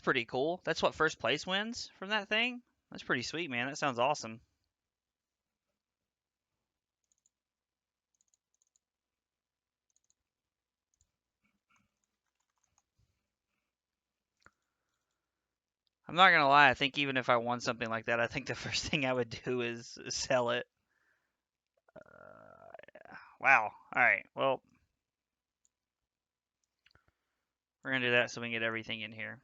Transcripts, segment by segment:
pretty cool. That's what first place wins from that thing? That's pretty sweet, man. That sounds awesome. I'm not gonna lie, I think even if I won something like that, I think the first thing I would do is sell it. Wow. Alright, well, we're gonna do that so we can get everything in here.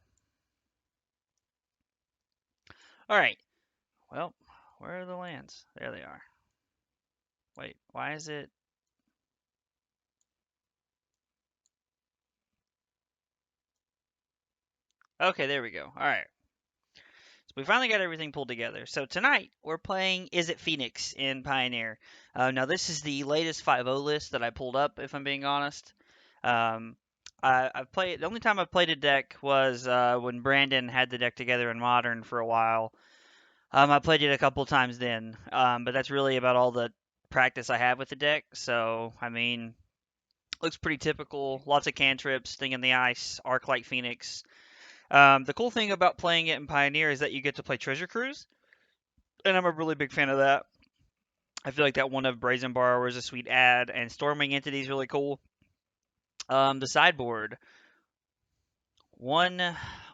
Alright, well, where are the lands? There they are. Wait, why is it... Okay, there we go. Alright. So we finally got everything pulled together. So tonight we're playing Izzet Phoenix in Pioneer. Now this is the latest 5.0 list that I pulled up, if I'm being honest. I've played. The only time I've played a deck was when Brandon had the deck together in Modern for a while. I played it a couple times then, but that's really about all the practice I have with the deck. So I mean, looks pretty typical. Lots of cantrips, Sting in the Ice, Arc like Phoenix. The cool thing about playing it in Pioneer is that you get to play Treasure Cruise, and I'm a really big fan of that. I feel like that one of Brazen Borrower is a sweet add, and Storming Entity is really cool. The sideboard, one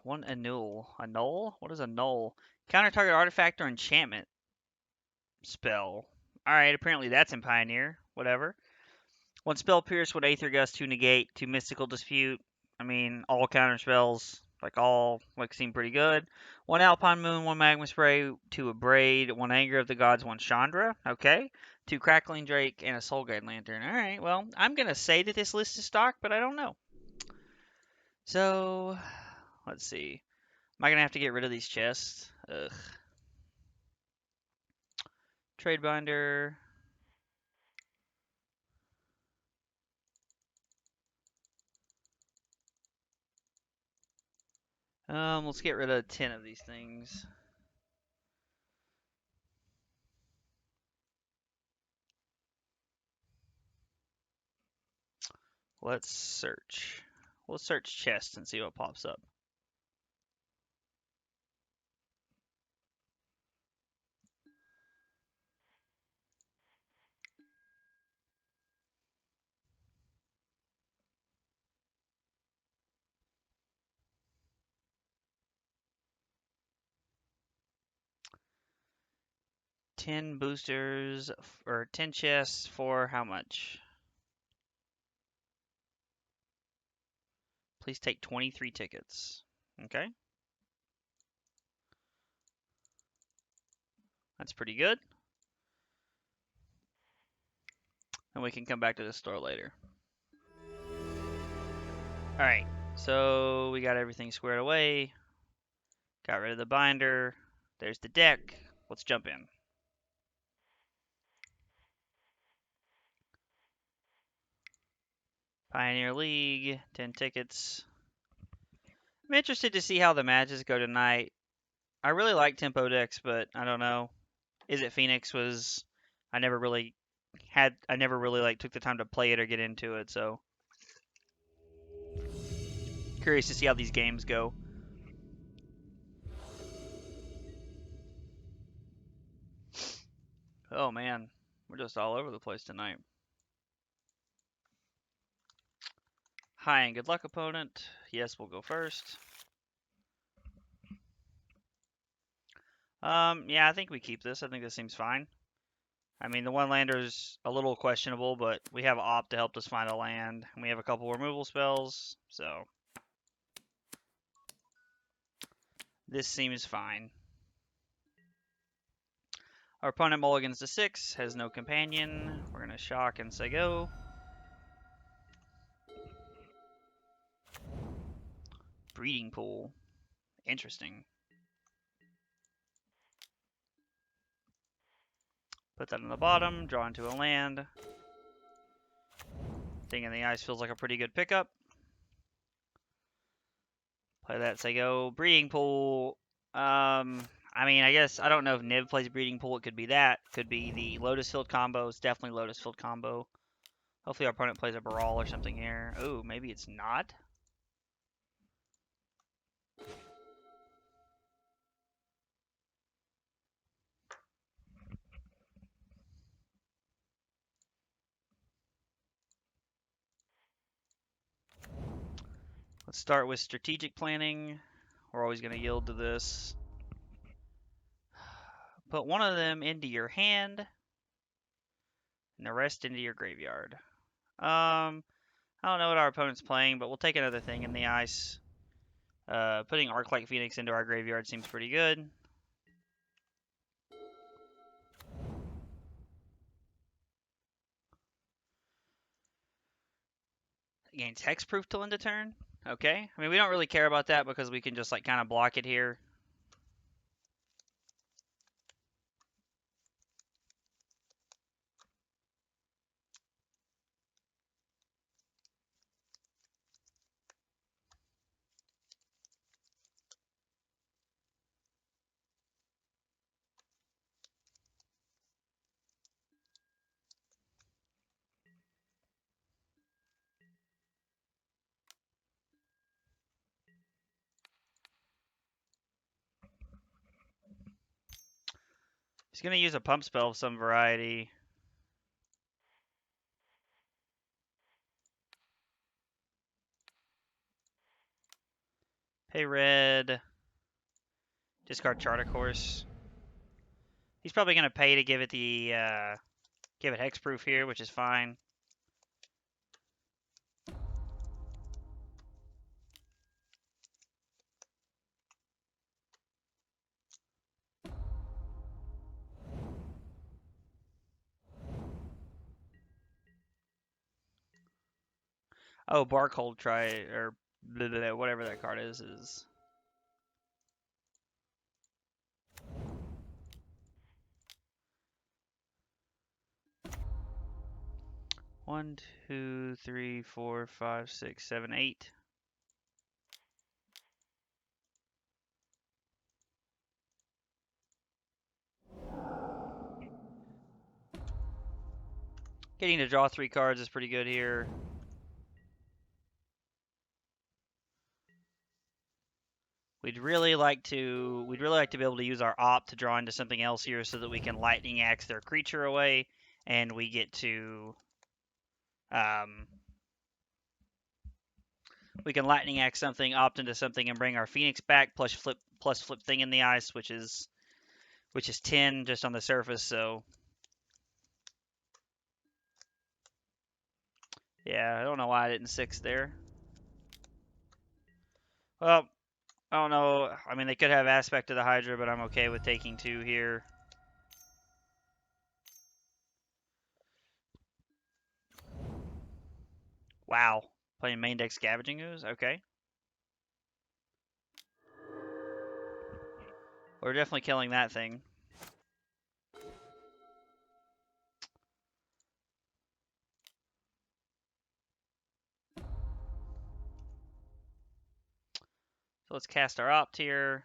annul. Annul? What is annul? Counter target artifact or enchantment spell. Alright, apparently that's in Pioneer. Whatever. One spell pierce with Aether Gust, 2 negate, 2 mystical dispute. I mean, all counter spells, all seem pretty good. 1 Alpine Moon, 1 Magma Spray, 2 Abrade, 1 Anger of the Gods, 1 Chandra. Okay. 2 Crackling Drake, and a Soul Guide Lantern. Alright, well, I'm gonna say that this list is stock, but I don't know. So, let's see. Am I gonna have to get rid of these chests? Ugh. Trade binder. Let's get rid of 10 of these things. Let's search. We'll search chests and see what pops up. Ten boosters or 10 chests for how much? Please take 23 tickets. Okay. That's pretty good. And we can come back to the store later. Alright, so we got everything squared away. Got rid of the binder. There's the deck. Let's jump in. Pioneer League, 10 tickets. I'm interested to see how the matches go tonight. I really like tempo decks, but I don't know. Izzet Phoenix was I never really took the time to play it or get into it, so curious to see how these games go. Oh man, we're just all over the place tonight. Hi and good luck, opponent. Yes, we'll go first. Yeah, I think we keep this. I think this seems fine. I mean, the one lander's a little questionable, but we have Opt to help us find a land, and we have a couple removal spells, so this seems fine. Our opponent mulligans to 6, has no companion. We're going to shock and say go. Breeding pool. Interesting. Put that on the bottom, draw into a land. Sting in the Ice feels like a pretty good pickup. Play that, say go. Breeding pool. I mean, I guess, I don't know if Niv plays Breeding Pool. It could be that. Could be the Lotus Field combo. It's definitely Lotus Field combo. Hopefully our opponent plays a Brawl or something here. Oh, maybe it's not. Let's start with strategic planning. We're always going to yield to this. Put one of them into your hand, and the rest into your graveyard. I don't know what our opponent's playing, but we'll take another thing in the ice. Putting Arc-like Phoenix into our graveyard seems pretty good. Gains hexproof till end of turn. Okay. I mean, we don't really care about that because we can just like kind of block it here. He's going to use a pump spell of some variety. Pay red. Discard Chart, of course. He's probably going to pay to give it the give it hexproof here, which is fine. Oh, Barcold try or blah, blah, blah, whatever that card is. One, two, three, four, five, six, seven, 8. Getting to draw 3 cards is pretty good here. We'd really like to be able to use our opt to draw into something else here so that we can lightning axe their creature away, and we get to we can lightning axe something, opt into something, and bring our Phoenix back plus flip thing in the ice, which is 10 just on the surface. So yeah, I don't know why I didn't 6 there. Well, I don't know. I mean, they could have aspect to the Hydra, but I'm okay with taking 2 here. Wow. Playing main deck Scavenging Ooze? Okay. We're definitely killing that thing. So let's cast our opt here.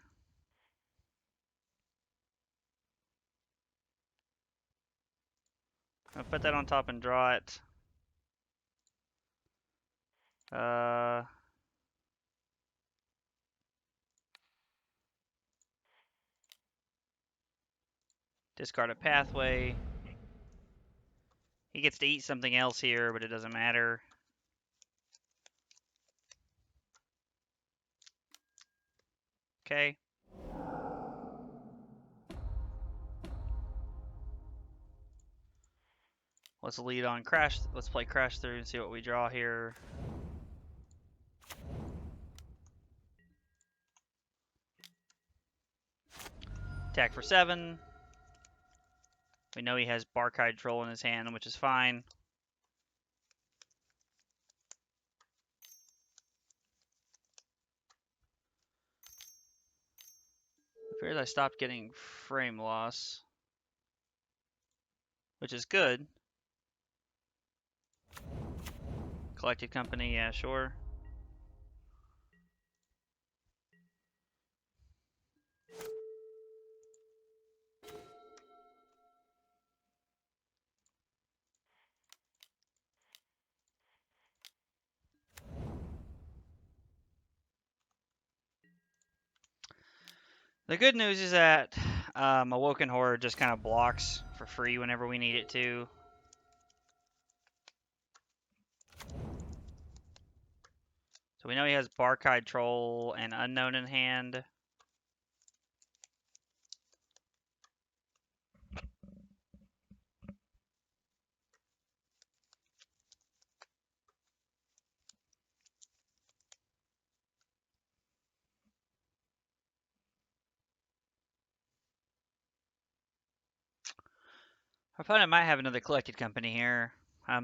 I'll put that on top and draw it. Discard a pathway. He gets to eat something else here, but it doesn't matter. Okay. Let's lead on Crash. Let's play Crash through and see what we draw here. Attack for 7. We know he has Barkide Troll in his hand, which is fine. Appears I stopped getting frame loss, which is good. Collected Company, yeah, sure. The good news is that Awoken Horror just kind of blocks for free whenever we need it to. So we know he has Barkeye Troll and Unknown in hand. Our opponent might have another Collected Company here.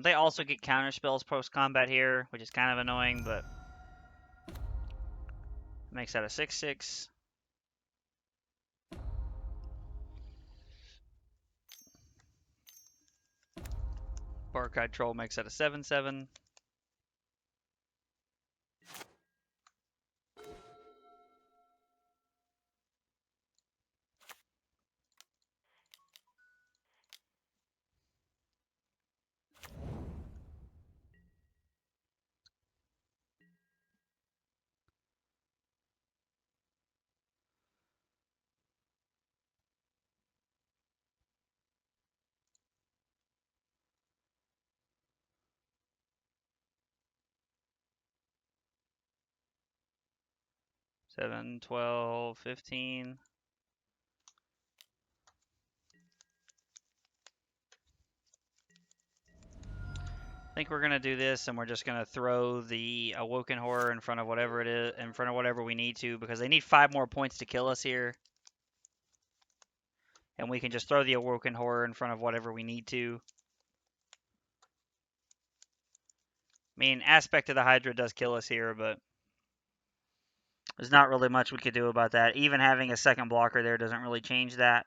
They also get counter spells post-combat here, which is kind of annoying, but makes that a 6/6. Barkeye Troll makes that a 7/7. Seven, 12, 15. I think we're gonna do this, and we're just gonna throw the Awoken Horror in front of whatever it is, in front of whatever we need to, because they need 5 more points to kill us here, and we can just throw the Awoken Horror in front of whatever we need to. I mean, Aspect of the Hydra does kill us here, but there's not really much we could do about that. Even having a second blocker there doesn't really change that.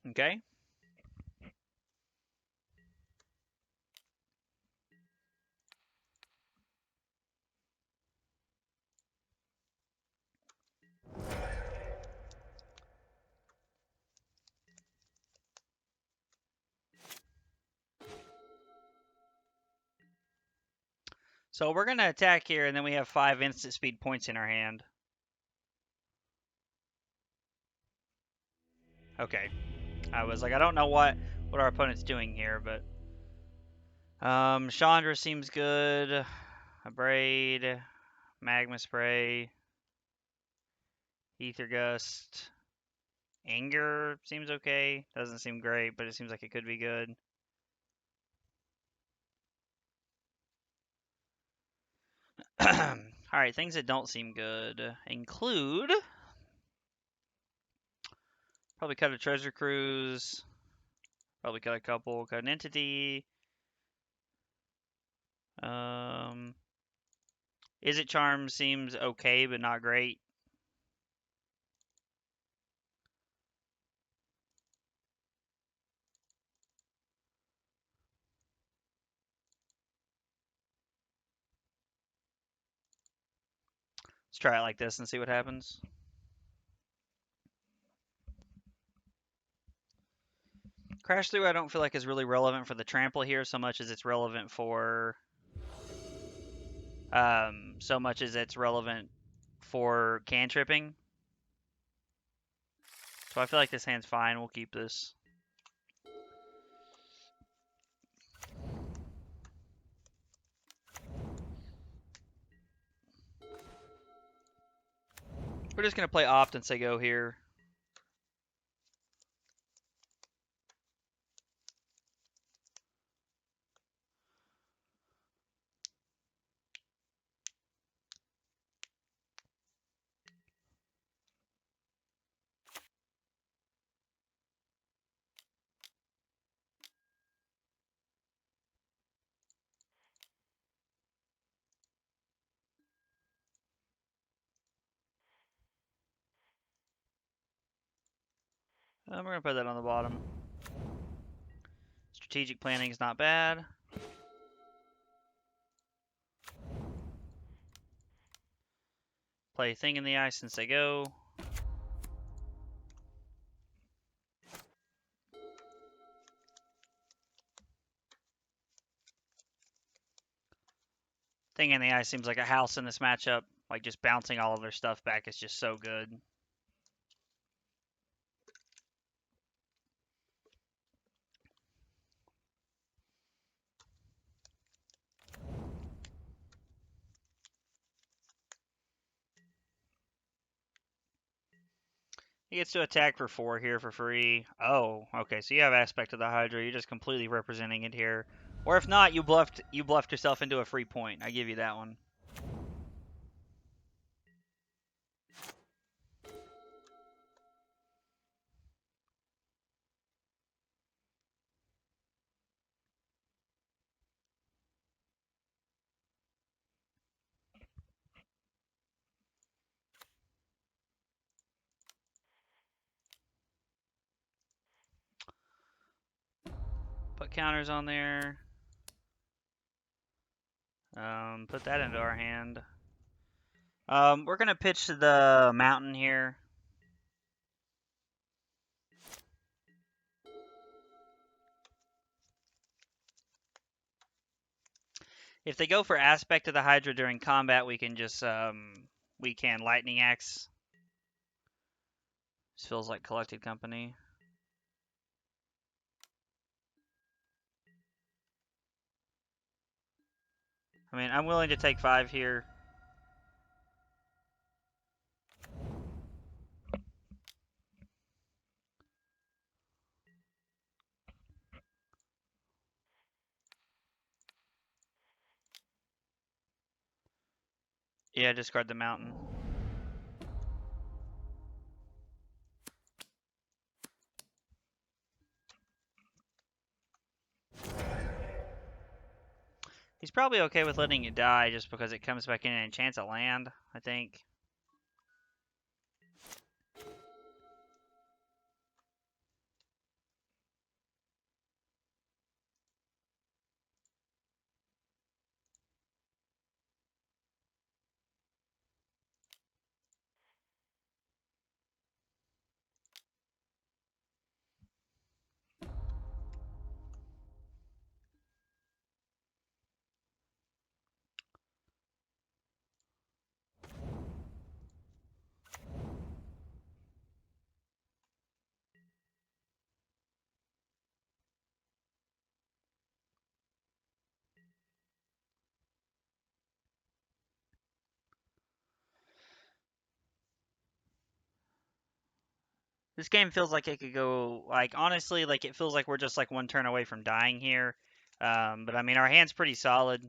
Okay. So we're going to attack here, and then we have 5 instant speed points in our hand. Okay. I was like, I don't know what our opponent's doing here, but Chandra seems good. A Braid, Magma Spray, Ether Gust, Anger seems okay. Doesn't seem great, but it seems like it could be good. Alright, things that don't seem good include probably cut a Treasure Cruise, probably cut a couple, cut an Entity. Izzet Charm seems okay, but not great. Let's try it like this and see what happens. Crash Through I don't feel like is really relevant for the trample here so much as it's relevant for cantripping. So I feel like this hand's fine. We'll keep this. We're just going to play Opt and say go here. We're going to put that on the bottom. Strategic planning is not bad. Play Thing in the Ice and say go. Thing in the Eye seems like a house in this matchup. Like, just bouncing all of their stuff back is just so good. He gets to attack for 4 here for free. Oh, okay, so you have Aspect of the Hydra. You're just completely representing it here. Or if not, you bluffed yourself into a free point. I give you that one. Put counters on there. Put that into our hand. We're gonna pitch the mountain here. If they go for Aspect of the Hydra during combat, we can just we can Lightning Axe. This feels like Collected Company. I mean, I'm willing to take 5 here. Yeah, discard the mountain. He's probably okay with letting it die just because it comes back in and enchants a land, I think. This game feels like it could go, like, honestly, like, it feels like we're just, like, 1 turn away from dying here. But, I mean, our hand's pretty solid.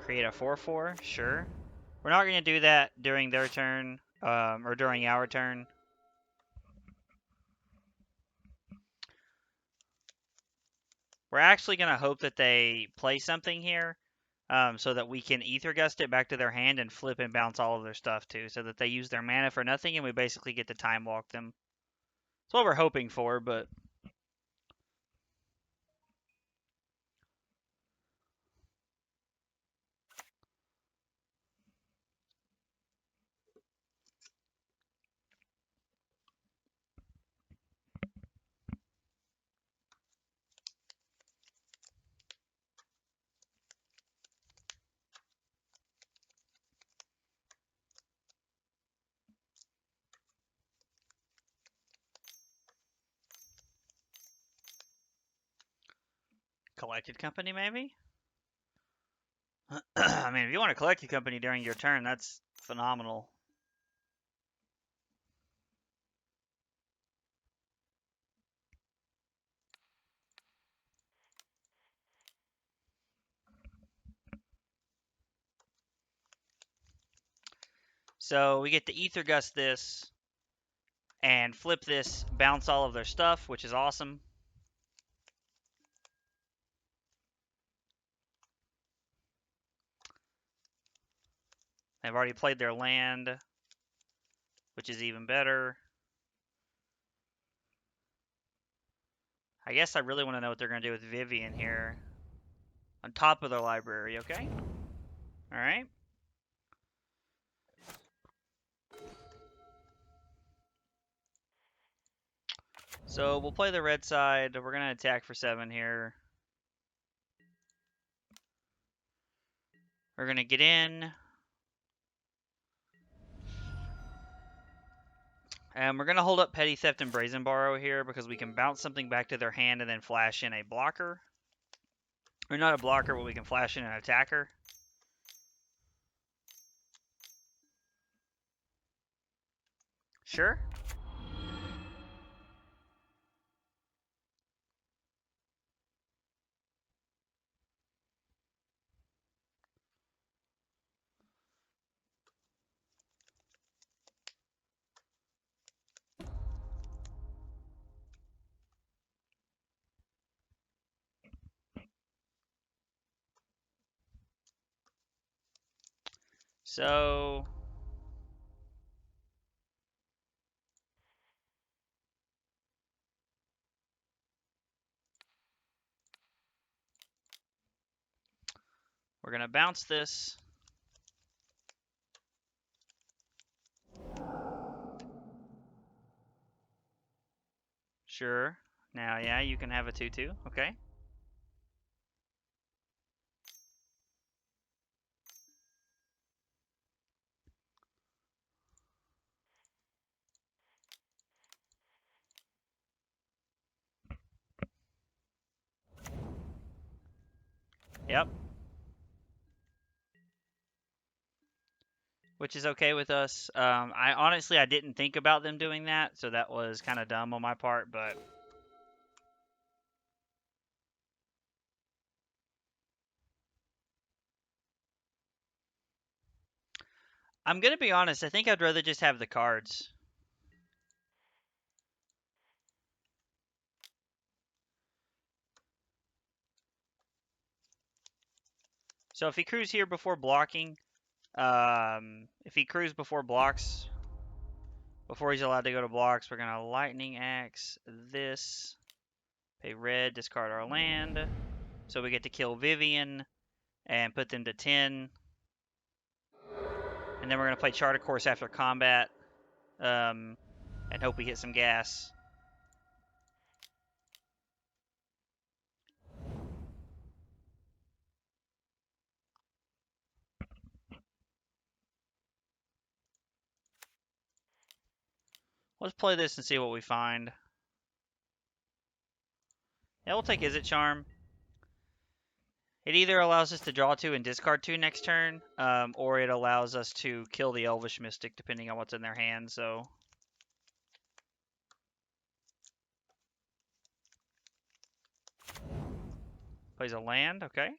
Create a 4/4, sure. We're not going to do that during their turn, or during our turn. We're actually going to hope that they play something here, so that we can Ether Gust it back to their hand and flip and bounce all of their stuff, too, so that they use their mana for nothing and we basically get to Time Walk them. That's what we're hoping for, but... Collected Company, maybe? I mean, if you want to Collected Company during your turn, that's phenomenal. So we get to Ether Gust this and flip this, bounce all of their stuff, which is awesome. They've already played their land, which is even better. I guess I really want to know what they're going to do with Vivian here. On top of their library, okay? Alright. So we'll play the red side. We're going to attack for 7 here. We're going to get in. And we're going to hold up Petty Theft and Brazen Borrow here because we can bounce something back to their hand and then flash in a blocker. Or not a blocker, but we can flash in an attacker. Sure. So we're going to bounce this. Sure. Now, yeah, you can have a 2/2. Okay. Yep. Which is okay with us. I honestly, I didn't think about them doing that, so that was kind of dumb on my part, but I'm going to be honest, I think I'd rather just have the cards. So if he crews here before blocking, if he crews before blocks, before he's allowed to go to blocks, we're going to Lightning Axe this, pay red, discard our land. So we get to kill Vivian and put them to 10. And then we're going to play Charter Course after combat and hope we hit some gas. Let's play this and see what we find. Yeah, we'll take Izzet Charm. It either allows us to draw 2 and discard 2 next turn, or it allows us to kill the Elvish Mystic depending on what's in their hand, so... Plays a land, okay.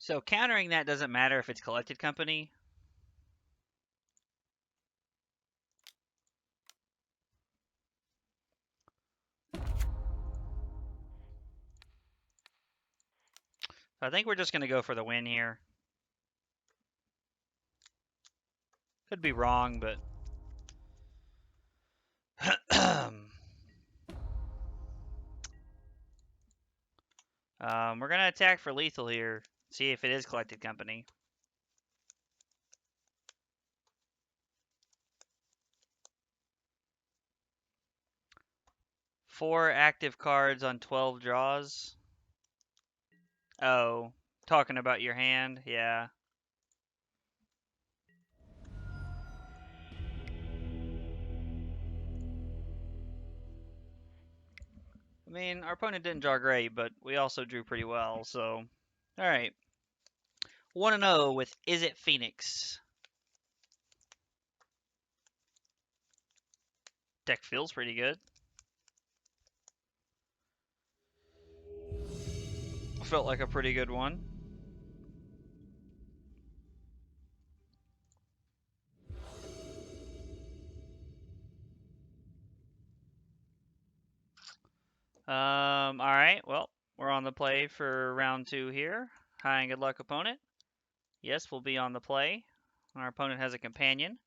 So countering that doesn't matter if it's Collected Company. I think we're just going to go for the win here. Could be wrong, but... we're going to attack for lethal here. See if it is Collected Company. Four active cards on 12 draws. Oh, talking about your hand? Yeah. I mean, our opponent didn't draw great, but we also drew pretty well, so... Alright. 1-0 with Izzet Phoenix. Deck feels pretty good. Felt like a pretty good one. Alright, well, we're on the play for round 2 here. Hi and good luck, opponent. Yes, we'll be on the play. Our opponent has a companion.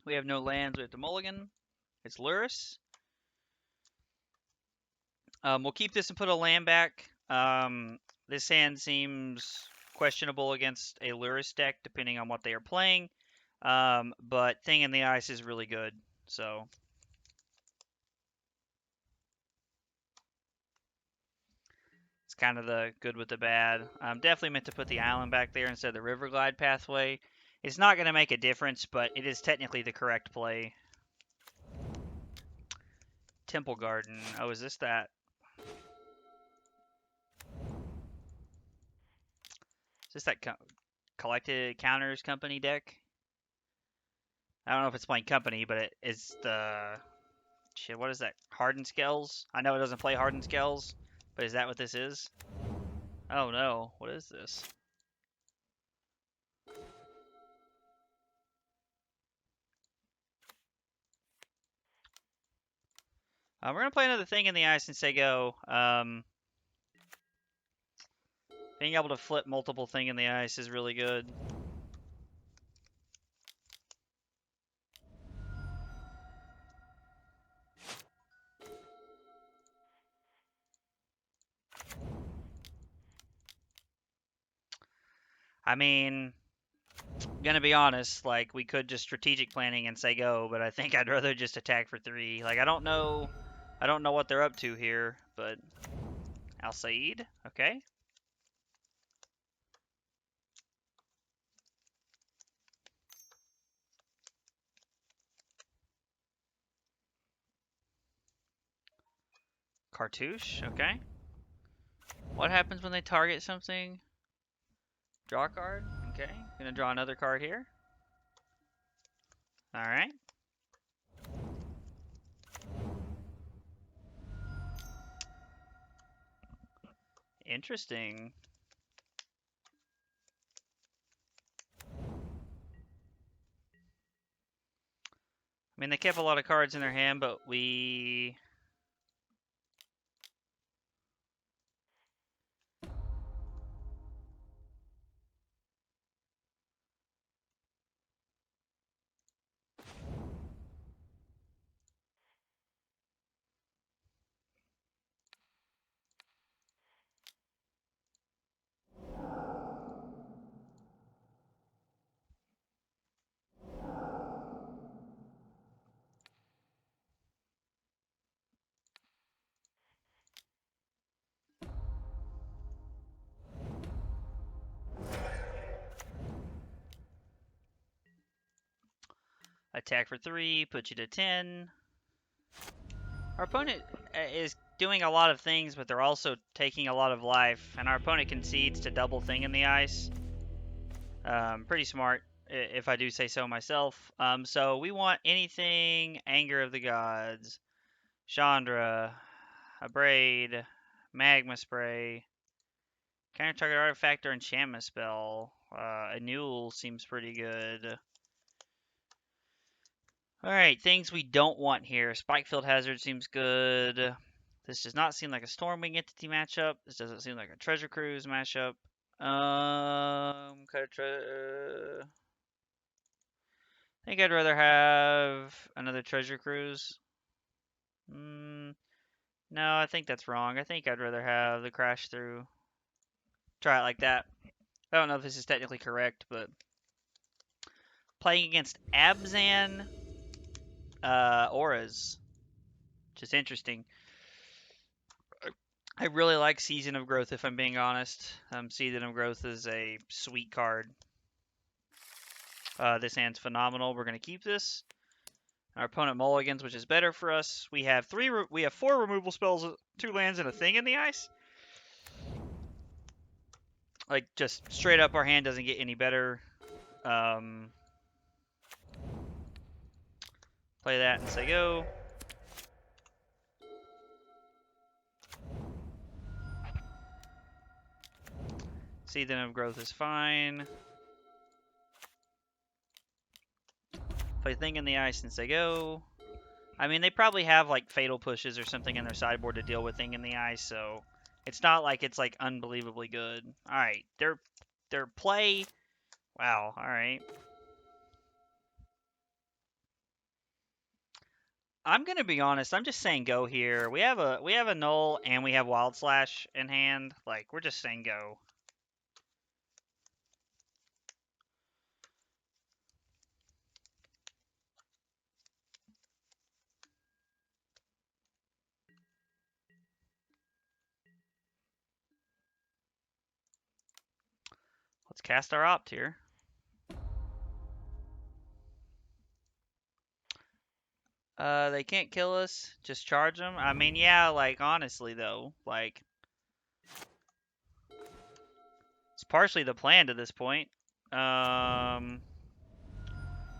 We have no lands, we have to mulligan. It's Luris. We'll keep this and put a land back. This hand seems questionable against a Lurrus deck, depending on what they are playing. But Thing in the Ice is really good, so it's kind of the good with the bad. Definitely meant to put the island back there instead of the River Glide pathway. It's not going to make a difference, but it is technically the correct play. Temple Garden. Oh, is this that? Is this that collected counters company deck? I don't know if it's playing company, but it is the shit. What is that? Hardened Skells? I know it doesn't play Hardened Skells, but is that what this is? Oh no, what is this? We're gonna play another Thing in the Ice and say go. Being able to flip multiple Thing in the Ice is really good. I mean, gonna be honest, like we could just strategic planning and say go, but I think I'd rather just attack for 3. Like I don't know what they're up to here, but Al Said, okay. Cartouche, okay. What happens when they target something? Draw a card, okay. Gonna draw another card here. All right. Interesting. I mean, they kept a lot of cards in their hand, but we... Attack for 3, put you to 10. Our opponent is doing a lot of things, but they're also taking a lot of life, and our opponent concedes to double Thing in the Ice. Pretty smart, if I do say so myself. So we want anything Anger of the Gods, Chandra, Abrade, Magma Spray, Counter target artifact or enchantment spell. Annual seems pretty good. Alright, things we don't want here. Spikefield Hazard seems good. This does not seem like a Stormwing entity matchup. This doesn't seem like a Treasure Cruise matchup. I think I'd rather have another Treasure Cruise. No, I think that's wrong. I think I'd rather have the Crash Through. Try it like that. I don't know if this is technically correct, but playing against Abzan auras, which is interesting. I really like Season of Growth, if I'm being honest. Season of Growth is a sweet card. This hand's phenomenal. We're going to keep this. Our opponent mulligans, which is better for us. We have 4 removal spells, 2 lands, and a Thing in the Ice. Like, just straight up, our hand doesn't get any better. Play that and say go. Season of Growth is fine. Play Thing in the Ice and say go. I mean, they probably have like Fatal Pushes or something in their sideboard to deal with Thing in the Ice, so it's not like it's like unbelievably good. All right, their play. Wow. All right. I'm gonna be honest. I'm just saying go here. We have a null and we have wild slash in hand. Like we're just saying go. Let's cast our opt here. They can't kill us. Just charge them. I mean, yeah. Like honestly though, like it's partially the plan to this point. We're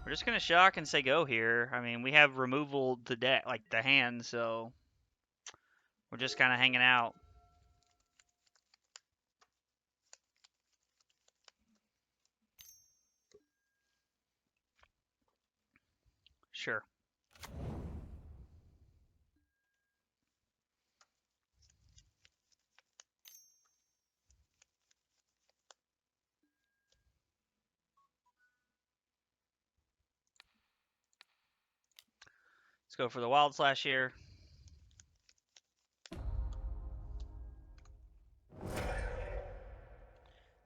just gonna shock and say go here. I mean, we have removal to deck, like the hand, so we're just kind of hanging out. Sure. Let's go for the wild slash here.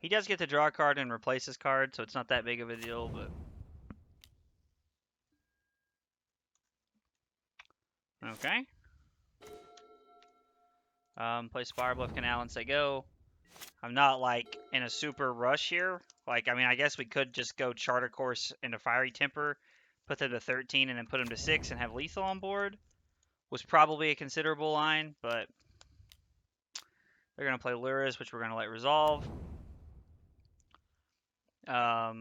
He does get to draw a card and replace his card, so it's not that big of a deal, but okay. Play Spire Bluff Canal and say go. I'm not like in a super rush here. Like, I mean, I guess we could just go Charter Course into Fiery Temper, put them to 13, and then put them to 6 and have lethal on board. Was probably a considerable line, but they're gonna play Luris, which we're gonna let resolve. I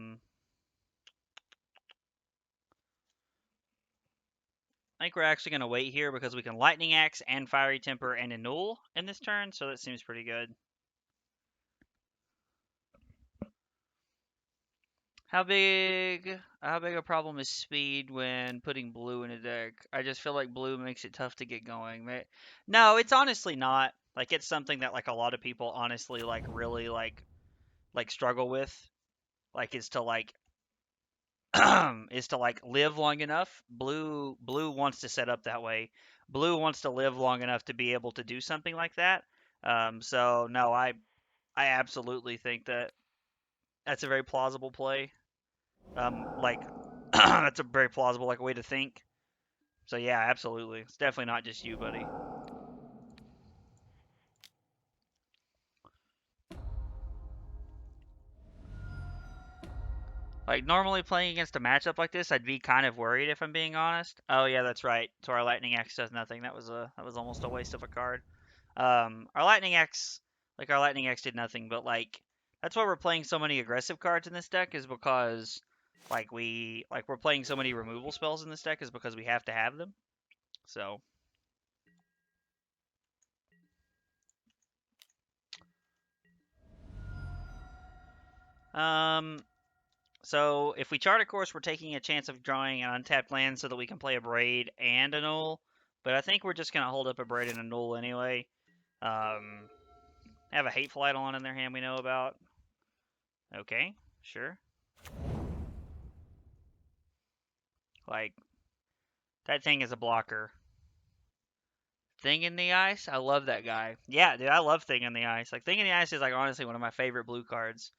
think we're actually going to wait here because we can Lightning Axe and Fiery Temper and Annul in this turn, so that seems pretty good. How big a problem is speed when putting blue in a deck? I just feel like blue makes it tough to get going. No, it's honestly not. Like it's something that like a lot of people honestly like really like struggle with. Like is to like is to like live long enough. Blue wants to set up that way. Blue wants to live long enough to be able to do something like that. So no, I absolutely think that that's a very plausible play. Like that's a very plausible like way to think. So yeah, absolutely. It's definitely not just you, buddy. Like normally playing against a matchup like this, I'd be kind of worried if I'm being honest. Oh yeah, that's right. So our Lightning Axe does nothing. That was almost a waste of a card. Our Lightning Axe did nothing, but like that's why we're playing so many aggressive cards in this deck is because we're playing so many removal spells in this deck is because we have to have them. So um so if we chart a course, we're taking a chance of drawing an untapped land so that we can play a Braid and a Null. But I think we're just gonna hold up a Braid and a Null anyway. Have a Hateful Eidolon in their hand we know about. Okay, sure. Like that thing is a blocker. Thing in the Ice, I love that guy. Yeah, dude, I love Thing in the Ice. Like Thing in the Ice is like honestly one of my favorite blue cards.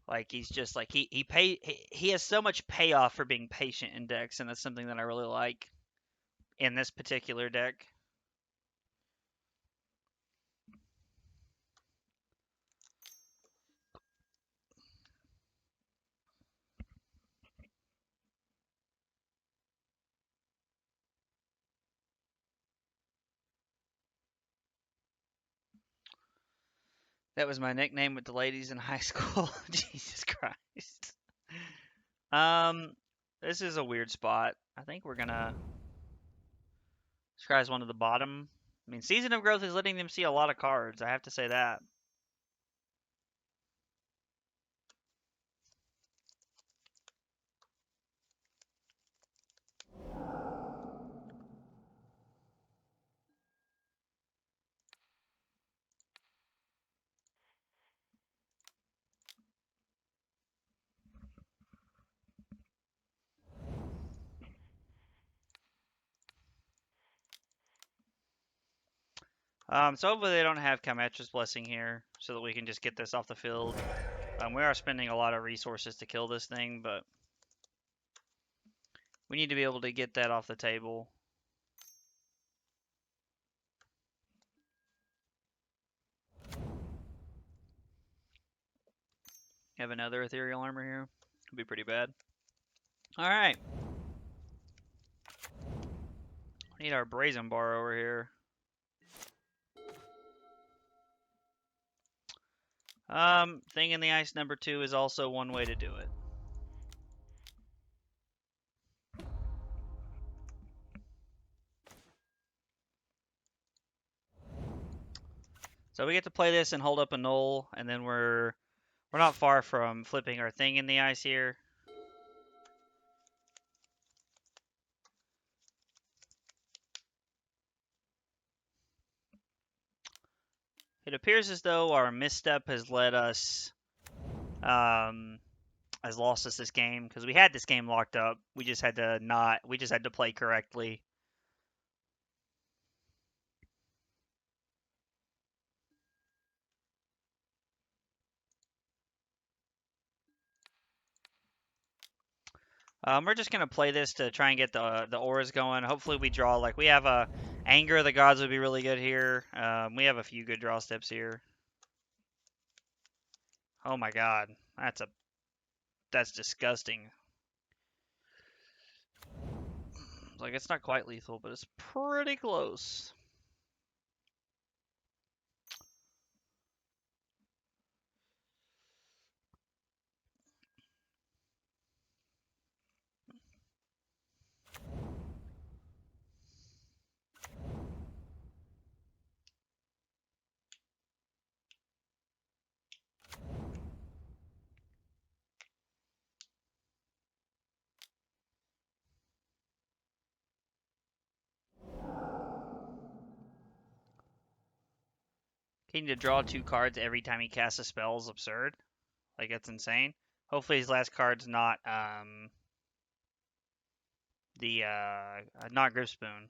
Like he's just like he has so much payoff for being patient in decks, and that's something that I really like in this particular deck. That was my nickname with the ladies in high school. Jesus Christ. Um, this is a weird spot. I think we're gonna. This guy's one of the bottom. I mean, Season of Growth is letting them see a lot of cards. I have to say that. So hopefully they don't have Kymetra's Blessing here, so that we can just get this off the field. We are spending a lot of resources to kill this thing, but we need to be able to get that off the table. Have another ethereal armor here. Could be pretty bad. Alright. We need our brazen bar over here. Thing in the ice number 2 is also one way to do it. So we get to play this and hold up a null, and then we're not far from flipping our thing in the ice here. It appears as though our misstep has led us, has lost us this game, because we had this game locked up. We just had to play correctly. We're just gonna play this to try and get the auras going. Hopefully we draw, like, we have a Anger of the Gods would be really good here. We have a few good draw steps here. Oh my god, that's disgusting. Like, it's not quite lethal, but it's pretty close. Getting to draw 2 cards every time he casts a spell is absurd. Like, that's insane. Hopefully his last card's not, not Grip Spoon.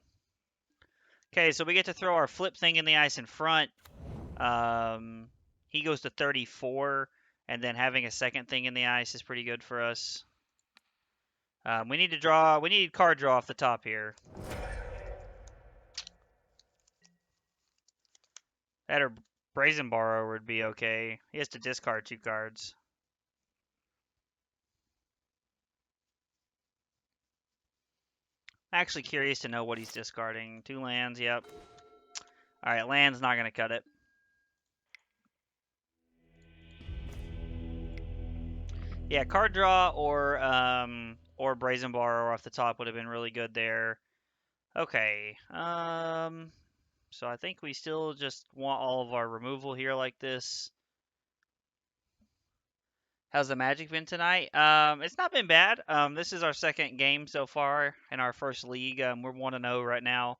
Okay, so we get to throw our flip thing in the ice in front. He goes to 34, and then having a second thing in the ice is pretty good for us. We need card draw off the top here. That or Brazen Borrower would be okay. He has to discard 2 cards. I'm actually curious to know what he's discarding. 2 lands, yep. Alright, land's not going to cut it. Yeah, card draw or Brazen Borrower off the top would have been really good there. Okay, so I think we still just want all of our removal here like this. How's the Magic been tonight? It's not been bad. This is our second game so far in our first league. We're 1-0 right now.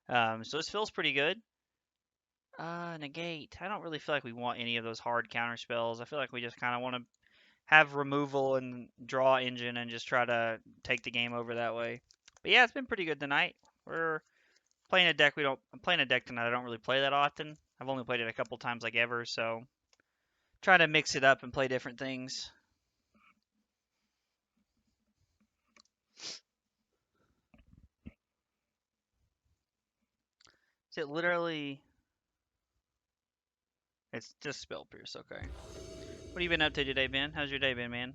So this feels pretty good. Negate. I don't really feel like we want any of those hard counter spells. I feel like we just kind of want to have removal and draw engine and just try to take the game over that way. But yeah, it's been pretty good tonight. We're playing a deck I'm playing a deck tonight I don't really play that often. I've only played it a couple times like ever, so trying to mix it up and play different things. Is it literally? It's just Spell Pierce, okay. What have you been up to today, Ben? How's your day been, man?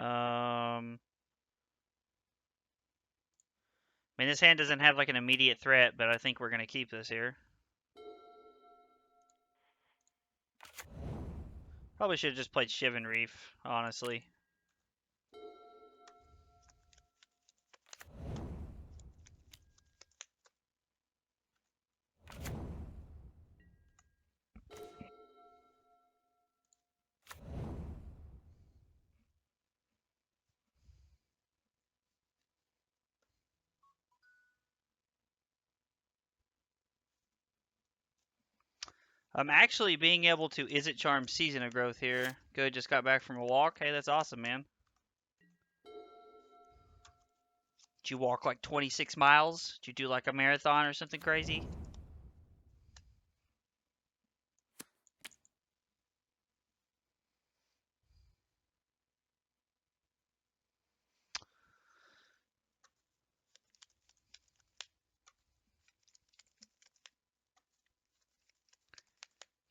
I mean, this hand doesn't have like an immediate threat, but I think we're gonna keep this here. Probably should have just played Shivan Reef, honestly. I'm actually being able to Izzet Charm Season of Growth here. Good, just got back from a walk. Hey, that's awesome, man. Did you walk like 26 miles? Did you do like a marathon or something crazy?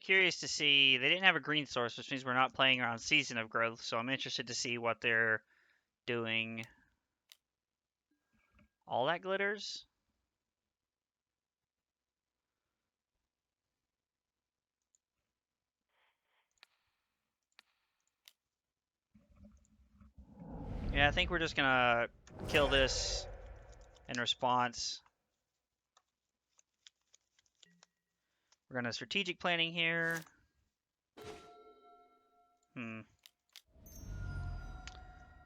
Curious to see. They didn't have a green source, which means we're not playing around Season of Growth, so I'm interested to see what they're doing. All that glitters? Yeah, I think we're just gonna kill this in response. We're gonna strategic planning here.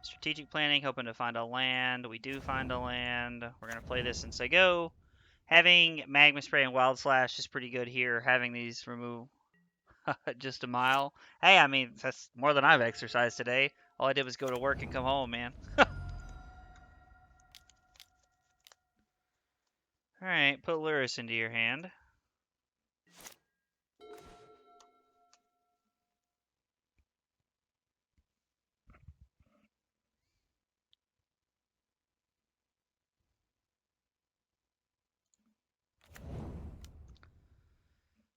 Strategic planning, hoping to find a land. We do find a land. We're gonna play this and say go. Having magma spray and wild slash is pretty good here. Having these remove just a mile. Hey, I mean that's more than I've exercised today. All I did was go to work and come home, man. All right, put Luris into your hand.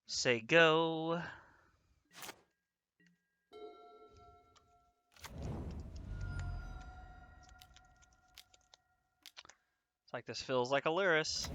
Say go. It's like this feels like a Luris.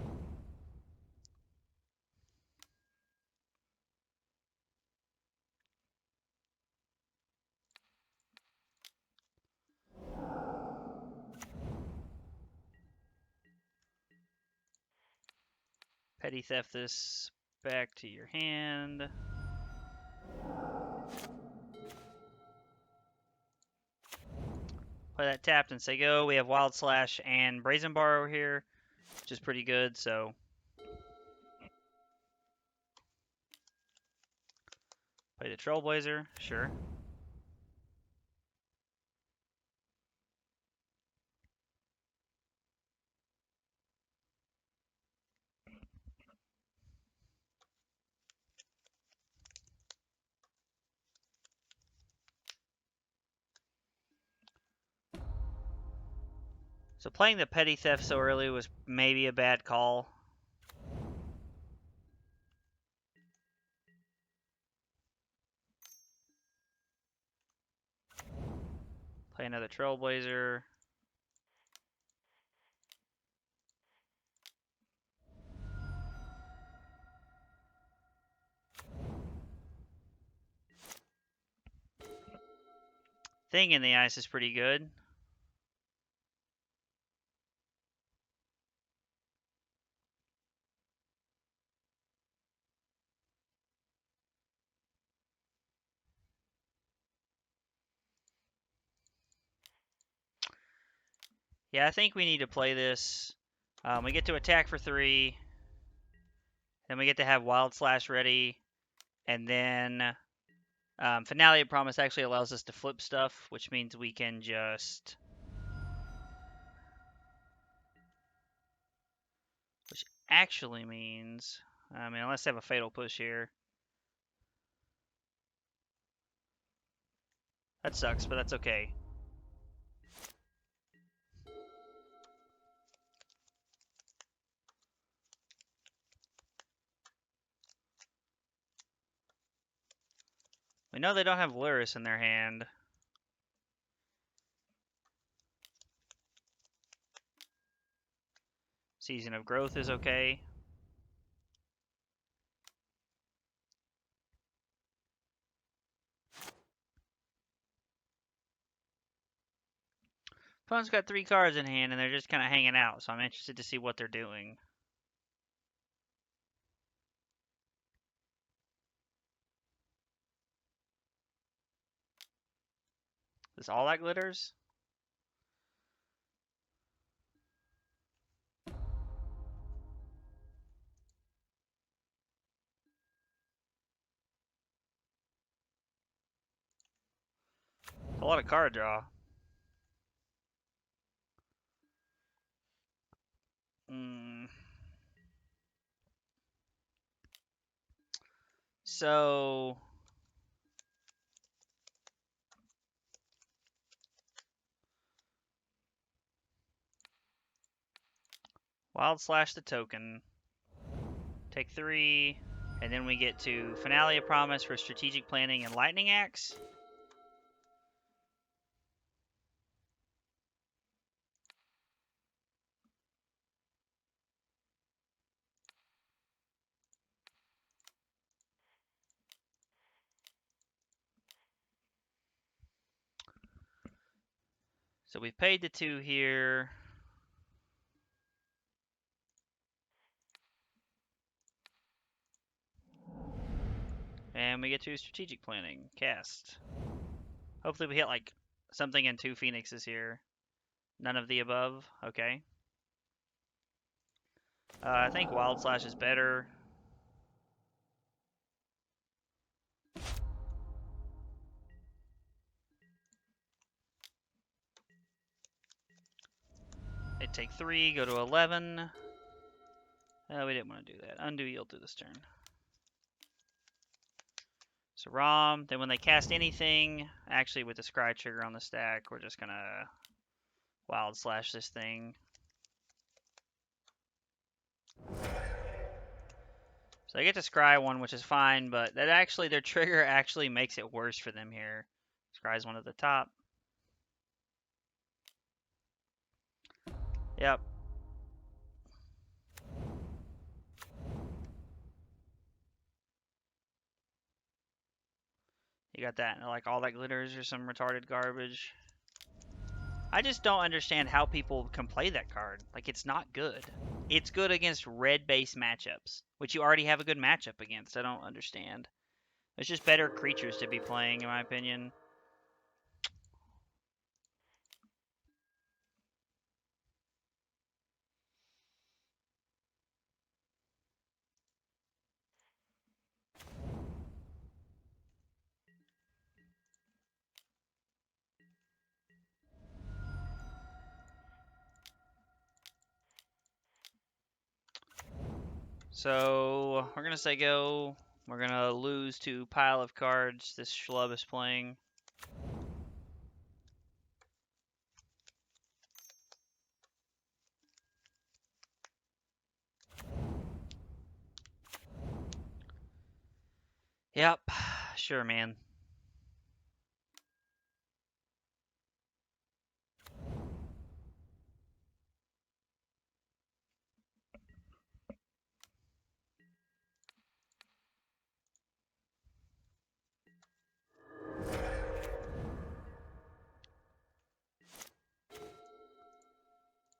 Petty theft this back to your hand. Play that tapped and say go. We have Wild Slash and Brazen Bar over here, which is pretty good, so. Play the Trailblazer, sure. So playing the Petty Theft so early was maybe a bad call. Play another Trailblazer. Thing in the ice is pretty good. Yeah, I think we need to play this. We get to attack for 3. Then we get to have Wild Slash ready. And then Finale of Promise actually allows us to flip stuff, which means we can just... Which actually means... I mean, unless they have a Fatal Push here. That sucks, but that's okay. We know they don't have Luris in their hand. Season of Growth is okay. Opponent's got 3 cards in hand, and they're just kind of hanging out, so I'm interested to see what they're doing. Is all that glitters? A lot of card draw. So Wild Slash the token. Take 3. And then we get to Finale of Promise for strategic planning and Lightning Axe. So we've paid the 2 here. And we get to strategic planning. Cast. Hopefully we hit like something in 2 Phoenixes here. None of the above. Okay. I think Wild Slash is better. They take 3, go to 11. We didn't want to do that. Undo yield through this turn. So Rom, then when they cast anything, actually with the scry trigger on the stack, we're just gonna Wild Slash this thing. So they get to scry one, which is fine, but that actually, their trigger actually makes it worse for them here. Scry's one at the top. Yep. You got that, like all that glitters or some retarded garbage. I just don't understand how people can play that card. Like, it's not good. It's good against red-based matchups, which you already have a good matchup against. I don't understand. It's just better creatures to be playing, in my opinion. So, we're going to say go. We're going to lose to pile of cards this schlub is playing. Yep. Sure, man.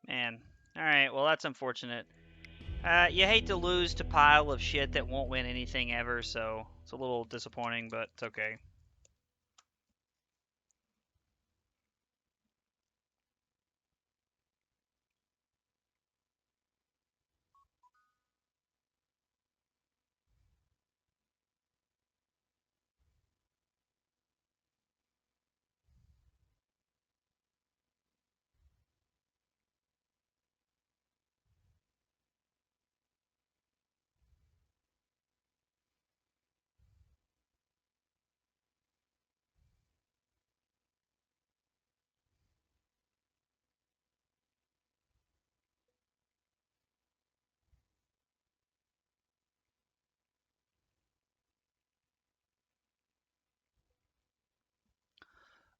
Man. Alright, well, that's unfortunate. You hate to lose to pile of shit that won't win anything ever, so it's a little disappointing, but it's okay.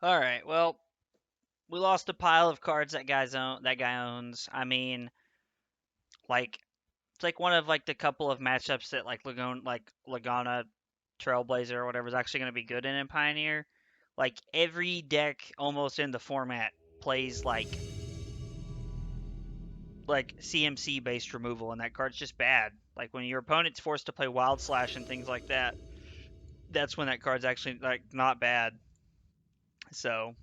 Alright, well, we lost a pile of cards that guy owns. I mean, like, it's like one of like the couple of matchups that like Lagana Trailblazer or whatever is actually going to be good in Pioneer. Like every deck almost in the format plays like CMC based removal, and that card's just bad. Like when your opponent's forced to play Wild Slash and things like that, that's when that card's actually like not bad. So,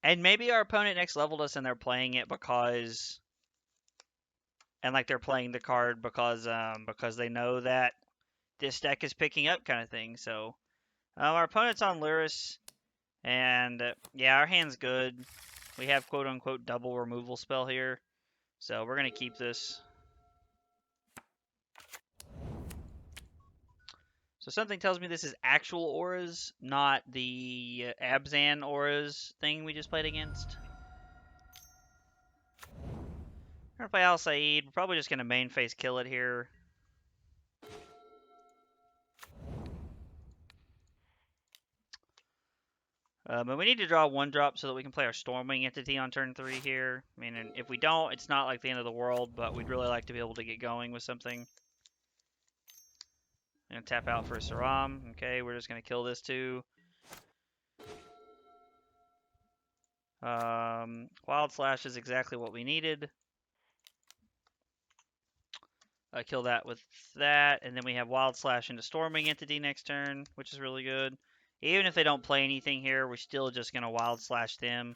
and maybe our opponent next leveled us and they're playing it because, and like they're playing the card because they know that this deck is picking up kind of thing. So our opponent's on Luris, and yeah, our hand's good. We have quote unquote double removal spell here. So we're going to keep this. So something tells me this is actual auras, not the Abzan auras thing we just played against. We're going to play Al Saeed. We're probably just going to main phase kill it here. But we need to draw one drop so that we can play our Stormwing entity on turn 3 here. I mean, and if we don't, it's not like the end of the world, but we'd really like to be able to get going with something. And tap out for a Saram. Okay, we're just going to kill this too. Wild Slash is exactly what we needed. Kill that with that, and then we have Wild Slash into Stormwing entity next turn, which is really good. Even if they don't play anything here, we're still just going to Wild Slash them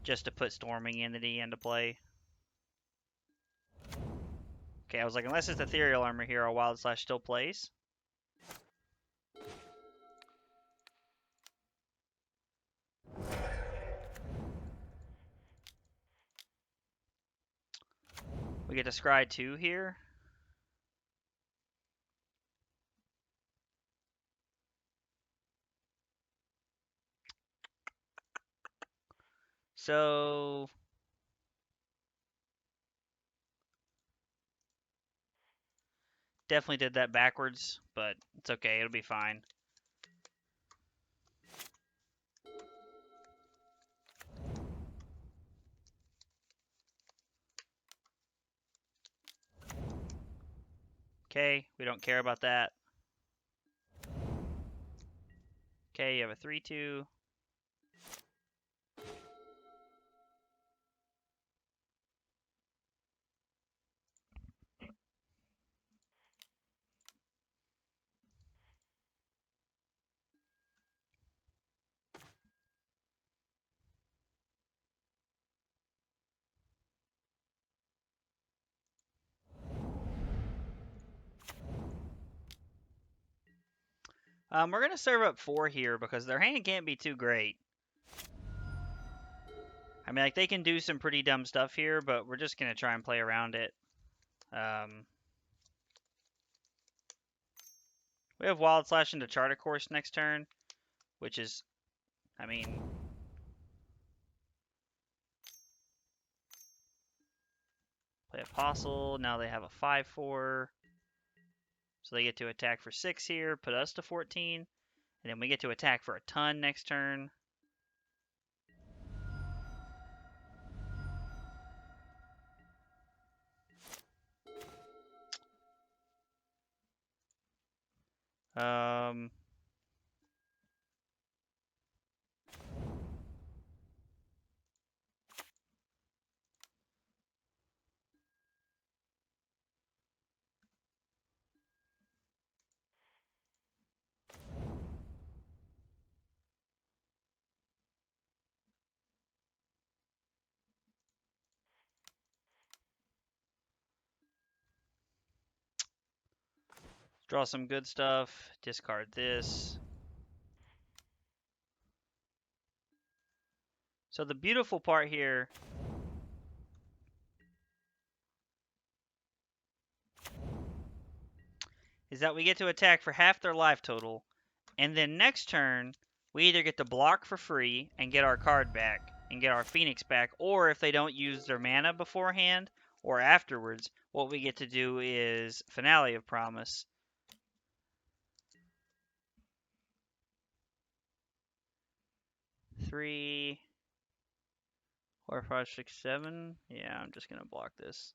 just to put Storming entity into play. Okay, I was like, unless it's Ethereal Armor here, our Wild Slash still plays. We get to Scry 2 here. So definitely did that backwards, but it's okay, it'll be fine. Okay, we don't care about that. Okay, you have a 3/2. We're going to serve up 4 here because their hand can't be too great. I mean, like, they can do some pretty dumb stuff here, but we're just going to try and play around it. We have Wild Slash into Charter Course next turn, which is, I mean, play Apostle. Now they have a 5/4. So they get to attack for 6 here, put us to 14. And then we get to attack for a ton next turn. Draw some good stuff. Discard this. So the beautiful part here is that we get to attack for half their life total. And then next turn, we either get to block for free and get our card back and get our Phoenix back, or if they don't use their mana beforehand or afterwards, what we get to do is Finale of Promise. Three, 4, 5, 6, 7. Yeah, I'm just going to block this.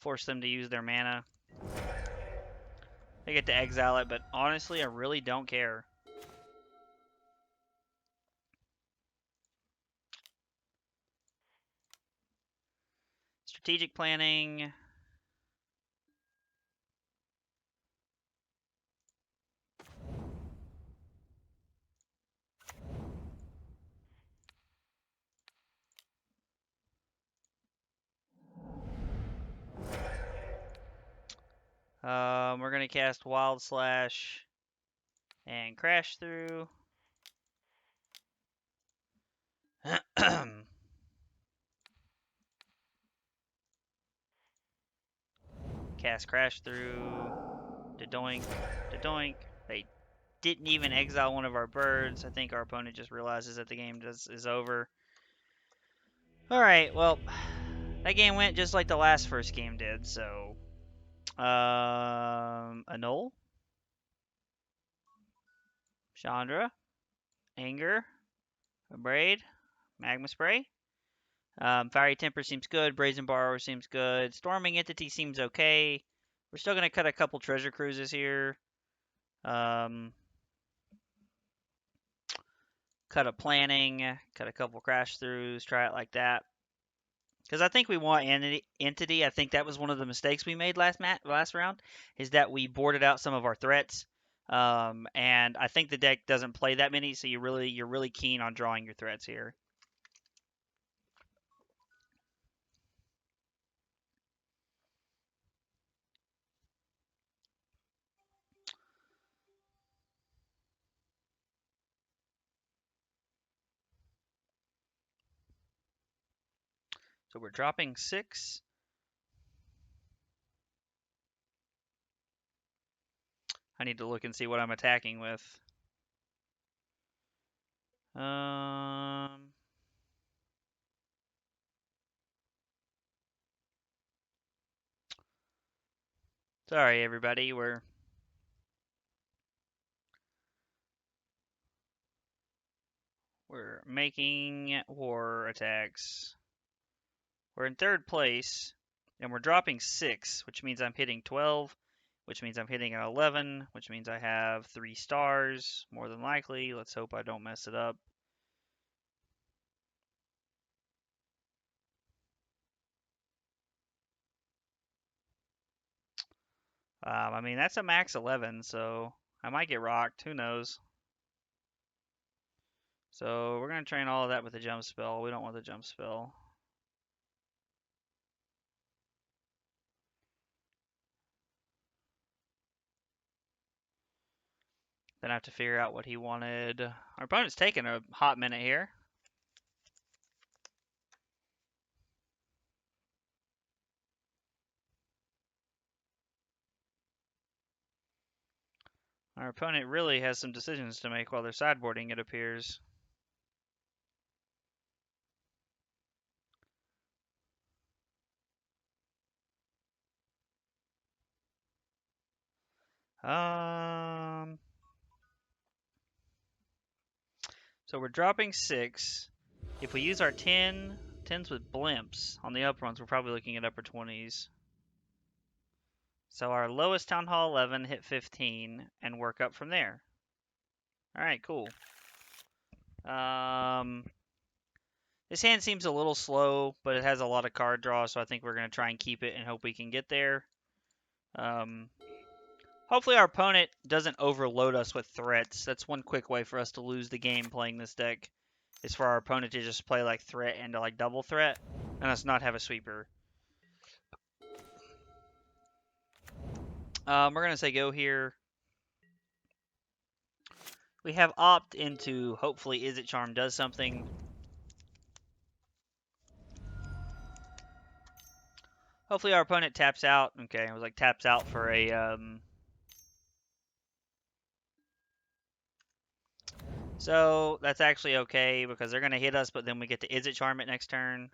Force them to use their mana. They get to exile it, but honestly, I really don't care. Strategic planning. We're going to cast Wild Slash and Crash Through. Cast Crash through. Da-doink. Da-doink. They didn't even exile one of our birds. I think our opponent just realizes that the game is over. Alright, well, that game went just like the last first game did, so... Annul? Chandra? Anger? Braid? Magma Spray? Fiery Temper seems good. Brazen Borrower seems good. Storming Entity seems okay. We're still going to cut a couple Treasure Cruises here. Cut a Planning. Cut a couple Crash Throughs. Try it like that. Because I think we want Entity. I think that was one of the mistakes we made last round, is that we boarded out some of our threats. And I think the deck doesn't play that many, so you're really keen on drawing your threats here. So we're dropping 6. I need to look and see what I'm attacking with. Sorry everybody, we're making war attacks. We're in 3rd place, and we're dropping 6, which means I'm hitting 12, which means I'm hitting an 11, which means I have 3 stars, more than likely. Let's hope I don't mess it up. I mean, that's a max 11, so I might get rocked. Who knows? So we're going to train all of that with the jump spell. We don't want the jump spell. Then I have to figure out what he wanted. Our opponent's taking a hot minute here. Our opponent really has some decisions to make while they're sideboarding, it appears. So we're dropping 6. If we use our 10s with blimps on the upper ones, we're probably looking at upper 20s. So our lowest Town Hall 11 hit 15 and work up from there. Alright, cool. This hand seems a little slow, but it has a lot of card draw, so I think we're going to try and keep it and hope we can get there. Hopefully our opponent doesn't overload us with threats. That's one quick way for us to lose the game playing this deck, is for our opponent to just play like threat into like double threat, and us not have a sweeper. We're going to say go here. We have opt into, hopefully Izzet Charm does something. Hopefully our opponent taps out. Okay, it was like taps out for a... So that's actually okay because they're going to hit us, but then we get to Izzet Charm it next turn.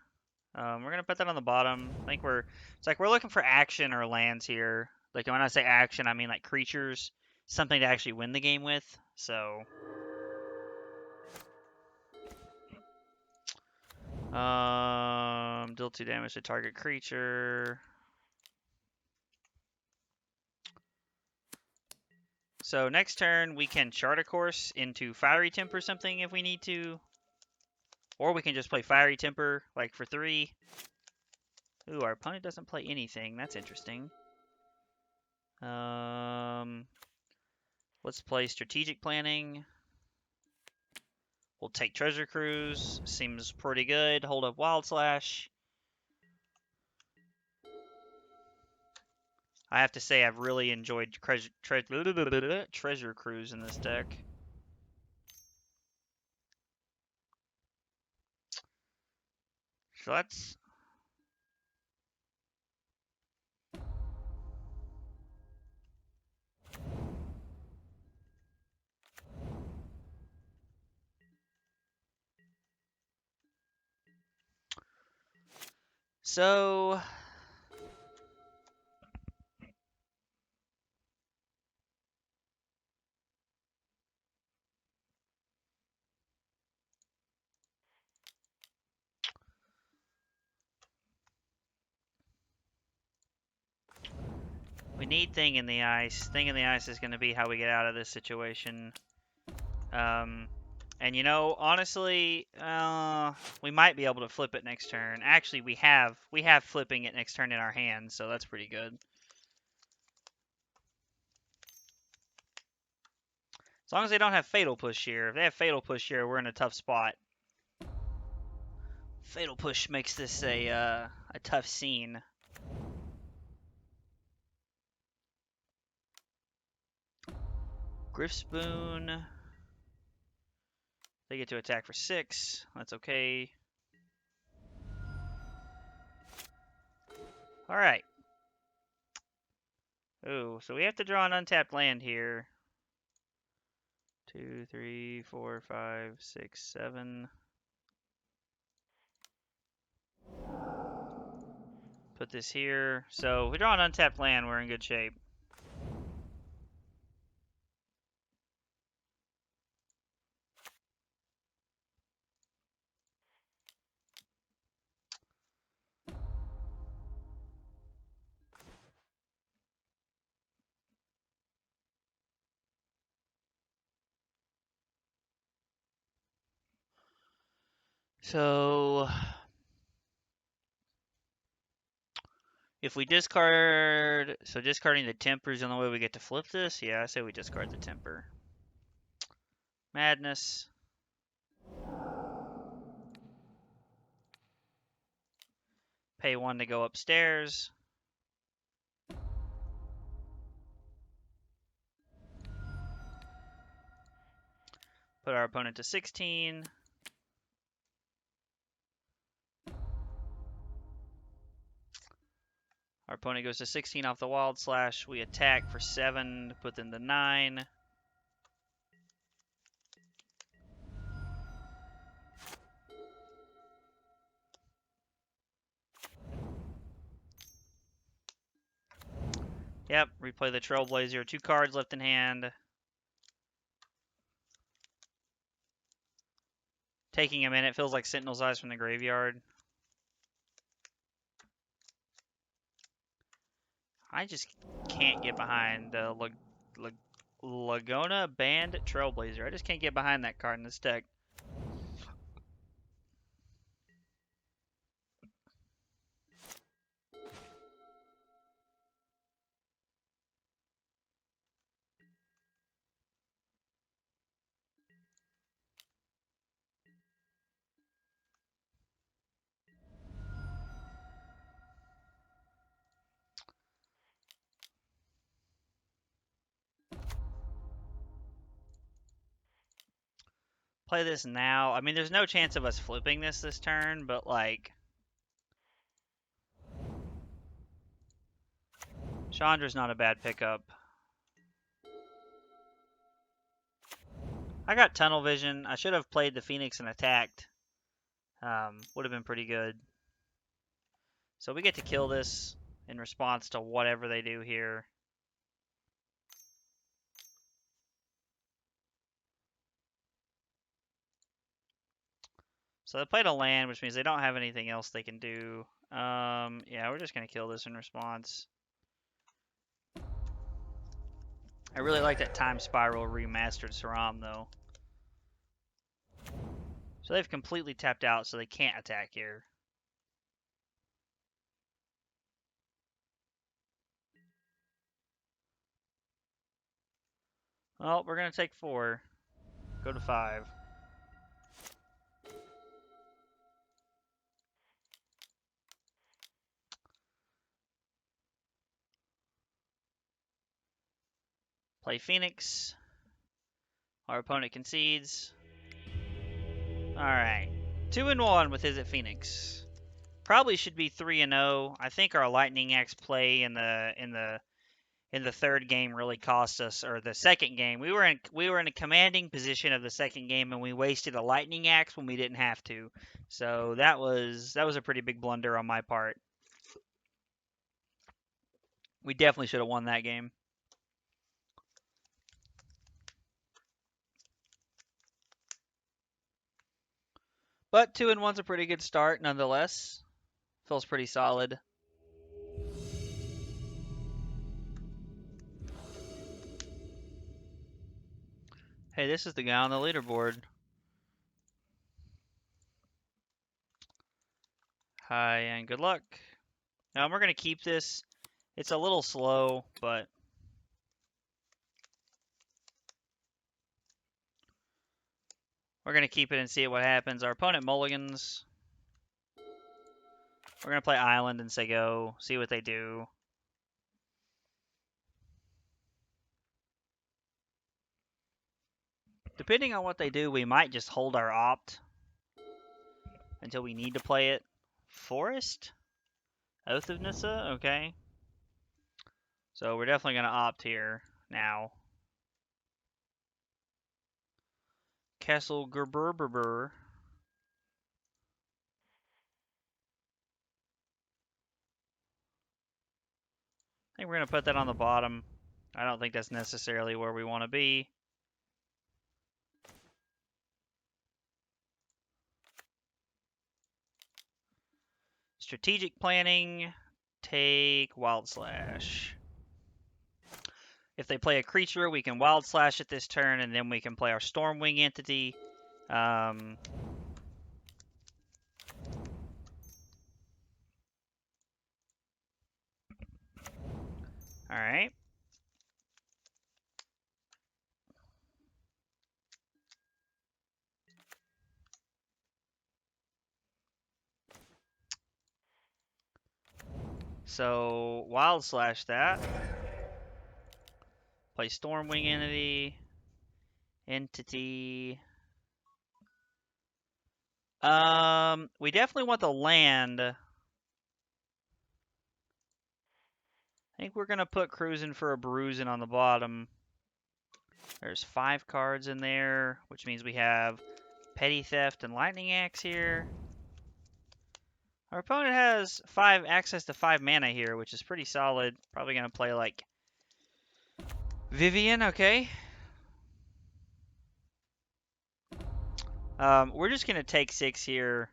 We're going to put that on the bottom. I think it's like we're looking for action or lands here. Like when I say action, I mean like creatures, something to actually win the game with. So, deal 2 damage to target creature. So next turn we can chart a course into Fiery Temper something if we need to. Or we can just play Fiery Temper like for 3. Ooh, our opponent doesn't play anything. That's interesting. Let's play Strategic Planning. We'll take Treasure Cruise. Seems pretty good. Hold up Wild Slash. I have to say I've really enjoyed Treasure Cruise in this deck. So So we need Thing in the Ice. Thing in the Ice is going to be how we get out of this situation. And you know, honestly, we might be able to flip it next turn. Actually, we have flipping it next turn in our hands, so that's pretty good. As long as they don't have Fatal Push here. If they have Fatal Push here, we're in a tough spot. Fatal Push makes this a tough scene. Griff Spoon. They get to attack for 6. That's okay. Alright. Ooh, so we have to draw an untapped land here. 2, 3, 4, 5, 6, 7. Put this here. So if we draw an untapped land, we're in good shape. So if we discard, so discarding the temper is the only way we get to flip this. Yeah, I say we discard the temper. Madness. Pay 1 to go upstairs. Put our opponent to 16. Our opponent goes to 16 off the Wild Slash. We attack for 7 to put them to 9. Yep, replay the Trailblazer. 2 cards left in hand. Taking a minute. Feels like Sentinel's Eyes from the graveyard. I just can't get behind the Laguna Band Trailblazer. I just can't get behind that card in this deck. Play this now. I mean, there's no chance of us flipping this turn, but like, Chandra's not a bad pickup. I got Tunnel Vision. I should have played the Phoenix and attacked. Would have been pretty good. So we get to kill this in response to whatever they do here. So they played a land, which means they don't have anything else they can do. Yeah, we're just going to kill this in response. I really like that Time Spiral remastered Saram, though. So they've completely tapped out, so they can't attack here. Well, we're going to take 4. Go to 5. Play Phoenix. Our opponent concedes. Alright. 2-1 with Izzet Phoenix. Probably should be 3-0. I think our Lightning Axe play in the third game really cost us, or the second game. We were in a commanding position of the second game, and we wasted a Lightning Axe when we didn't have to. So that was a pretty big blunder on my part. We definitely should have won that game. But 2-1's a pretty good start nonetheless. Feels pretty solid. Hey, this is the guy on the leaderboard. Hi, and good luck. Now, we're going to keep this. It's a little slow, but we're going to keep it and see what happens. Our opponent mulligans. We're going to play Island and say go, see what they do. Depending on what they do, we might just hold our opt until we need to play it. Forest? Oath of Nissa? Okay. So we're definitely going to opt here now. Castle Gerberberber. I think we're going to put that on the bottom. I don't think that's necessarily where we want to be. Strategic planning, take Wild Slash. If they play a creature, we can Wild Slash it this turn, and then we can play our Stormwing entity. Alright. So, Wild Slash that. Play Stormwing entity. We definitely want the land. I think we're going to put Cruising for a Bruising on the bottom. There's 5 cards in there, which means we have Petty Theft and Lightning Axe here. Our opponent has access to 5 mana here, which is pretty solid. Probably going to play like Vivian, okay. We're just going to take 6 here.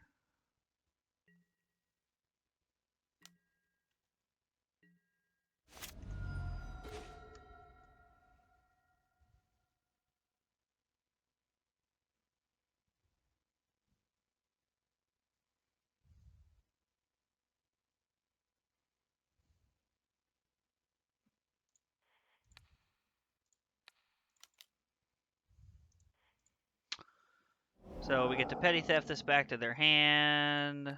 So we get to Petty Theft this back to their hand.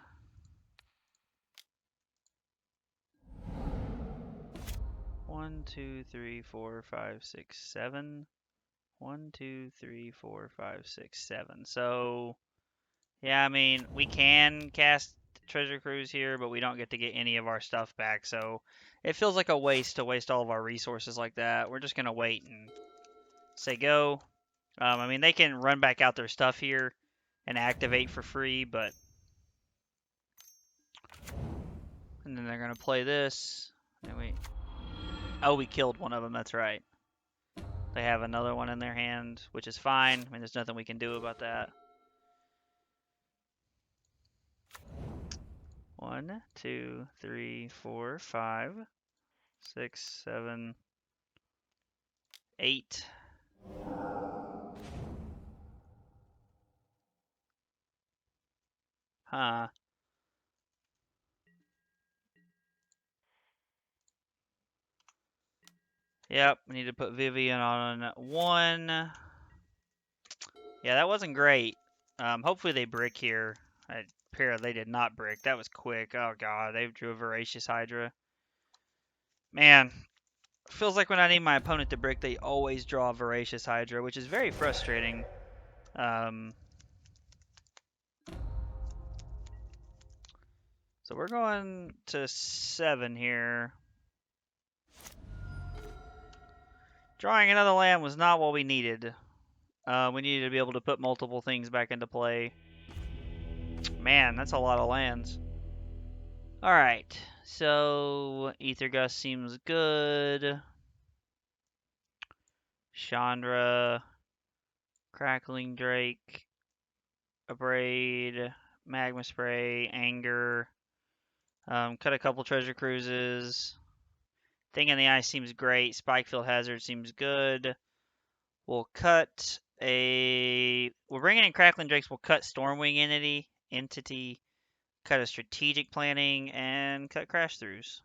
One, two, three, four, five, six, 7. 1, 2, 3, 4, 5, 6, 7. So, yeah, I mean, we can cast Treasure Cruise here, but we don't get to get any of our stuff back. So, it feels like a waste to waste all of our resources like that. We're just going to wait and say go. I mean, they can run back out their stuff here and activate for free, but... And then they're going to play this. And we killed one of them, that's right. They have another one in their hand, which is fine. I mean, there's nothing we can do about that. 1, 2, 3, 4, 5, 6, 7, 8. Huh. Yep, we need to put Vivian on 1. Yeah, that wasn't great. Hopefully they brick here. They did not brick. That was quick. Oh god, they drew a Voracious Hydra. Man, feels like when I need my opponent to brick, they always draw a Voracious Hydra, which is very frustrating. So we're going to 7 here. Drawing another land was not what we needed. We needed to be able to put multiple things back into play. Man, that's a lot of lands. Alright, so Ether Gust seems good. Chandra, Crackling Drake, Abrade, Magma Spray, Anger. Cut a couple Treasure Cruises. Thing in the Eye seems great. Spikefield Hazard seems good. We'll cut a... We're bringing in Crackling Drakes. We'll cut Stormwing Entity, cut a Strategic Planning, and cut Crash Throughs.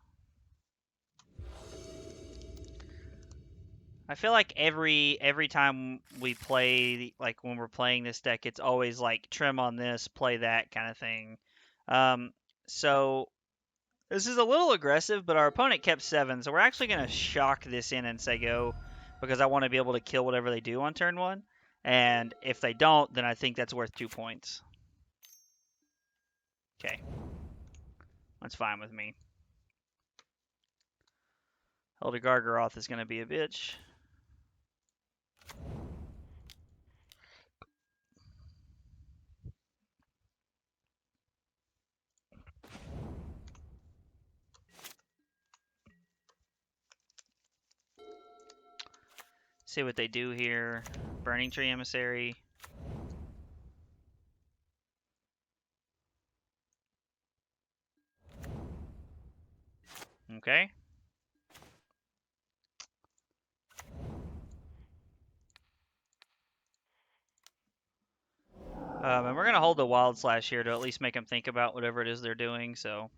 I feel like every time we play, like when we're playing this deck, it's always like trim on this, play that kind of thing. So this is a little aggressive, but our opponent kept 7, so we're actually going to shock this in and say go, because I want to be able to kill whatever they do on turn 1. And if they don't, then I think that's worth 2 points. Okay. That's fine with me. Elder Gargaroth is going to be a bitch. See what they do here. Burning Tree Emissary. Okay. And we're going to hold the Wild Slash here to at least make them think about whatever it is they're doing, so...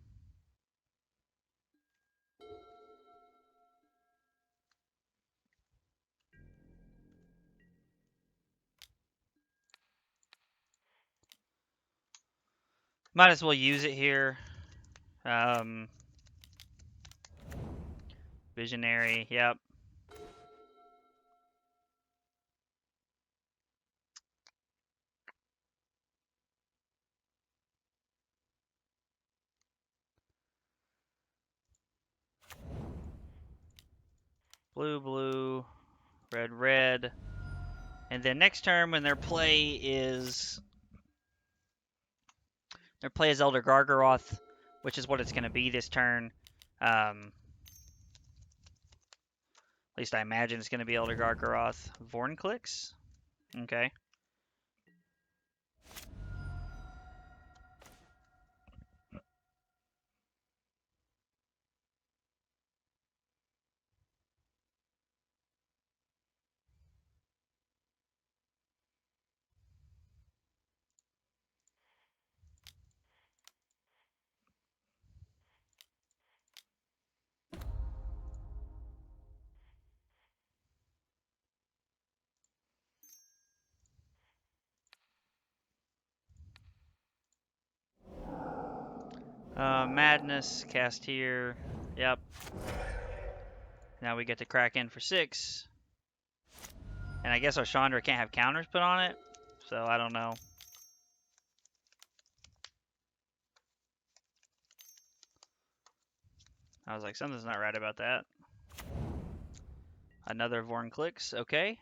Might as well use it here. Visionary, yep. Blue, blue, red, red. And then next turn when their play is Elder Gargaroth, which is what it's going to be this turn. At least I imagine it's going to be Elder Gargaroth. Vorn clicks? Okay. Madness, cast here. Yep. Now we get to crack in for 6. And I guess our Chandra can't have counters put on it. So I don't know. I was like, something's not right about that. Another Vorn clicks. Okay.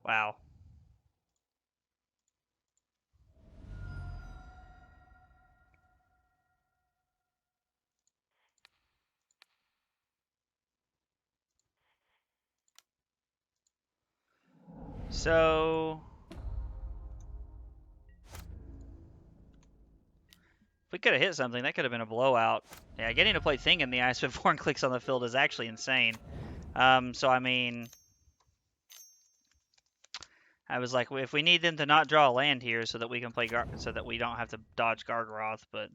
Wow. So if we could have hit something, that could have been a blowout. Yeah, getting to play Thing in the Ice with Vorn clicks on the field is actually insane. So I mean, I was like, if we need them to not draw a land here so that we can play so that we don't have to dodge Gargaroth, but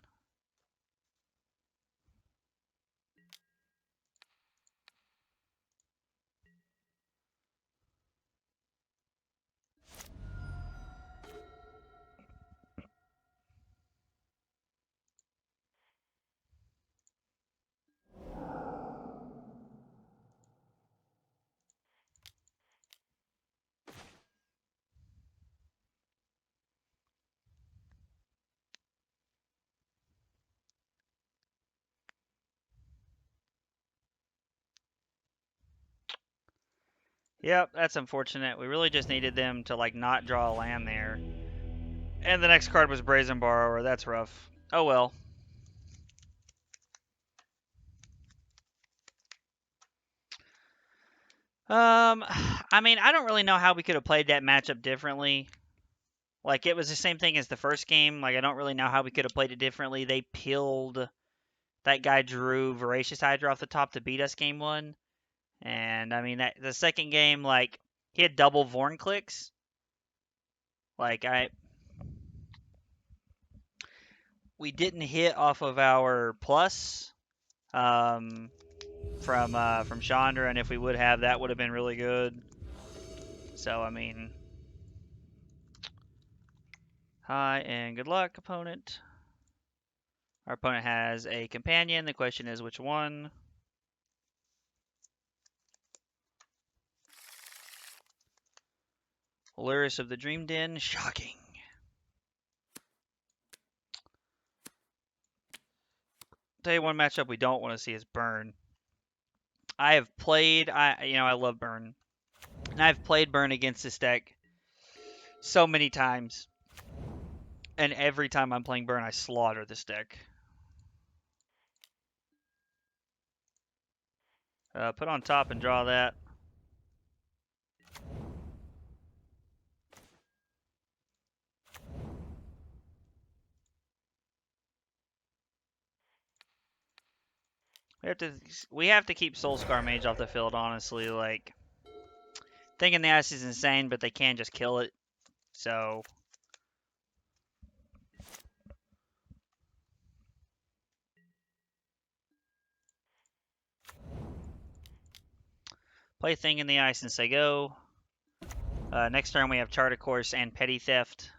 Yep, that's unfortunate. We really just needed them to, like, not draw a land there. And the next card was Brazen Borrower. That's rough. Oh well. I mean, I don't really know how we could have played that matchup differently. Like, it was the same thing as the first game. Like, I don't really know how we could have played it differently. They peeled. That guy drew Voracious Hydra off the top to beat us game one. And, I mean, the second game, like, he had double Vorn clicks. Like, we didn't hit off of our plus from Chandra, and if we would have, that would have been really good. So, I mean, hi and good luck, opponent. Our opponent has a companion. The question is which one? Luris of the Dream Den. Shocking. Tell you one matchup we don't want to see is Burn. I have played, I love Burn. And I've played Burn against this deck so many times. And every time I'm playing Burn, I slaughter this deck. Put on top and draw that. We have to keep Soulscar Mage off the field, honestly. Like, Thinking the Ice is insane, but they can just kill it. So, play Thing in the Ice and say go. Next turn we have Chart of Course and Petty Theft.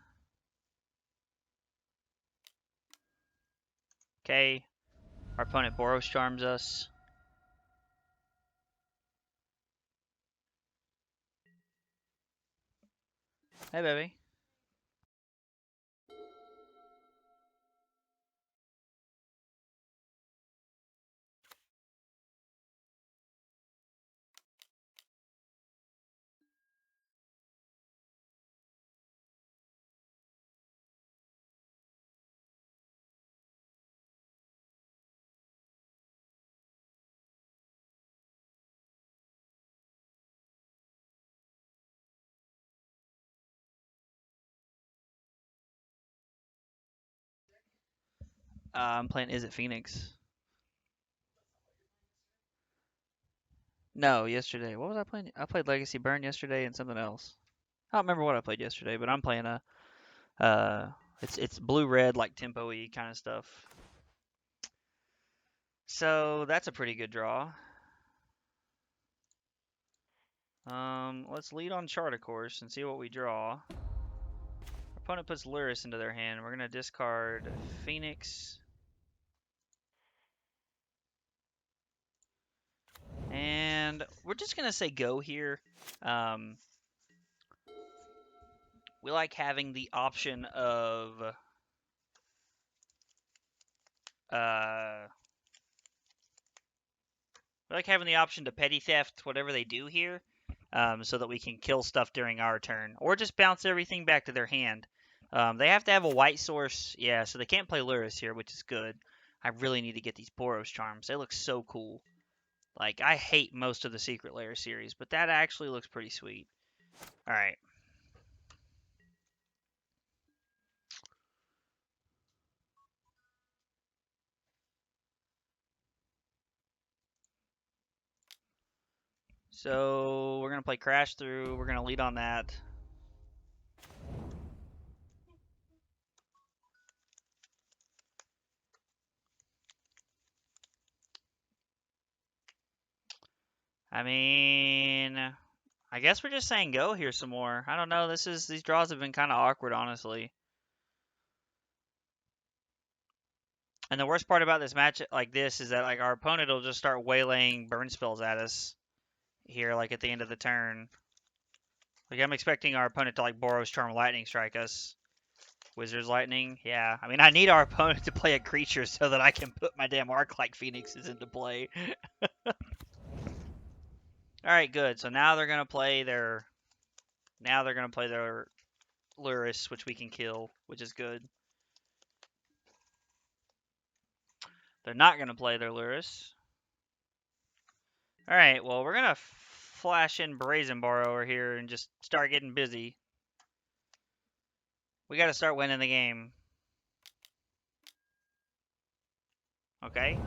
Okay. Our opponent Boros Charms us. Hey, baby. I'm playing Izzet Phoenix. No, yesterday. What was I playing? I played Legacy Burn yesterday and something else. I don't remember what I played yesterday, but I'm playing it's blue red like tempo-y kind of stuff. So that's a pretty good draw. Let's lead on Chart, of course, and see what we draw. Our opponent puts Luris into their hand. We're gonna discard Phoenix. And we're just gonna say go here. We like having the option of to petty theft whatever they do here, so that we can kill stuff during our turn, or just bounce everything back to their hand. They have to have a white source, yeah, so they can't play Luris here, which is good. I really need to get these Boros Charms. They look so cool. Like, I hate most of the Secret Lair series, but that actually looks pretty sweet. All right. So we're going to play Crash Through. We're going to lead on that. I mean, I guess we're just saying go here some more. I don't know. These draws have been kind of awkward, honestly. And the worst part about this match like this is that like our opponent will just start waylaying burn spells at us here, like at the end of the turn. Like I'm expecting our opponent to like Boros Charm Lightning Strike us. Wizard's Lightning, yeah. I mean, I need our opponent to play a creature so that I can put my damn Arc-like Phoenixes into play. All right, good. So now they're gonna play their Luris, which we can kill, which is good. They're not gonna play their Luris. All right, well, we're gonna flash in Brazen Bar over here and just start getting busy. We got to start winning the game. Okay.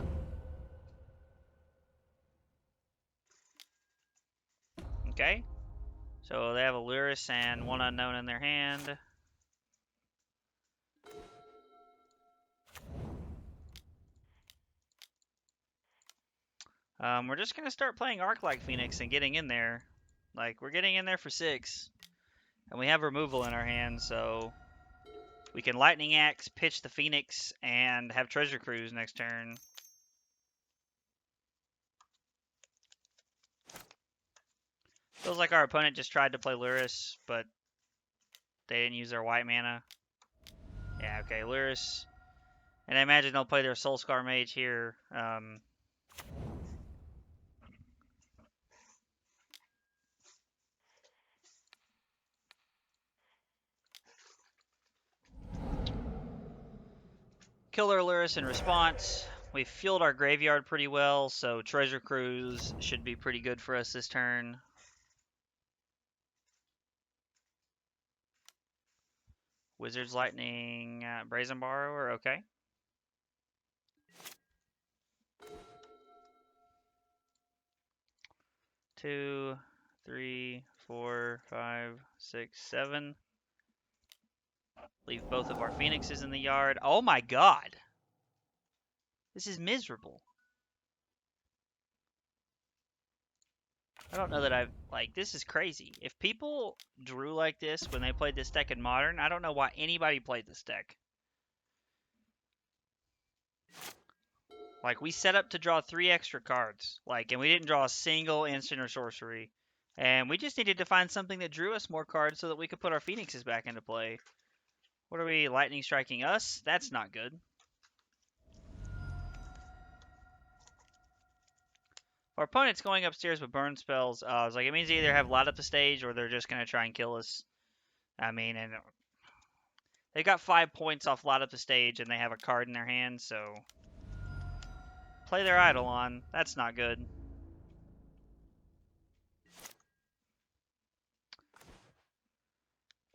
Okay. So they have a Luris and one unknown in their hand. We're just gonna start playing Arc-like Phoenix and getting in there. Like, we're getting in there for 6. And we have removal in our hand, so we can Lightning Axe, pitch the Phoenix, and have Treasure Cruise next turn. Feels like our opponent just tried to play Luris, but they didn't use their white mana. Yeah, okay, Luris. And I imagine they'll play their Soulscar Mage here. Kill their Luris in response. We've fueled our graveyard pretty well, so Treasure Cruise should be pretty good for us this turn. Wizard's Lightning, Brazen Borrower, okay. Two, three, 4, 5, 6, 7. Leave both of our Phoenixes in the yard. Oh my god! This is miserable. I don't know that I've, like, this is crazy. If people drew like this when they played this deck in Modern, I don't know why anybody played this deck. Like, we set up to draw 3 extra cards, like, and we didn't draw a single instant or sorcery. And we just needed to find something that drew us more cards so that we could put our Phoenixes back into play. What are we, lightning striking us? That's not good. Our opponent's going upstairs with burn spells. I was like, it means they either have light up the stage or they're just going to try and kill us. I mean, and they got 5 points off light up the stage and they have a card in their hand, so play their Eidolon. That's not good.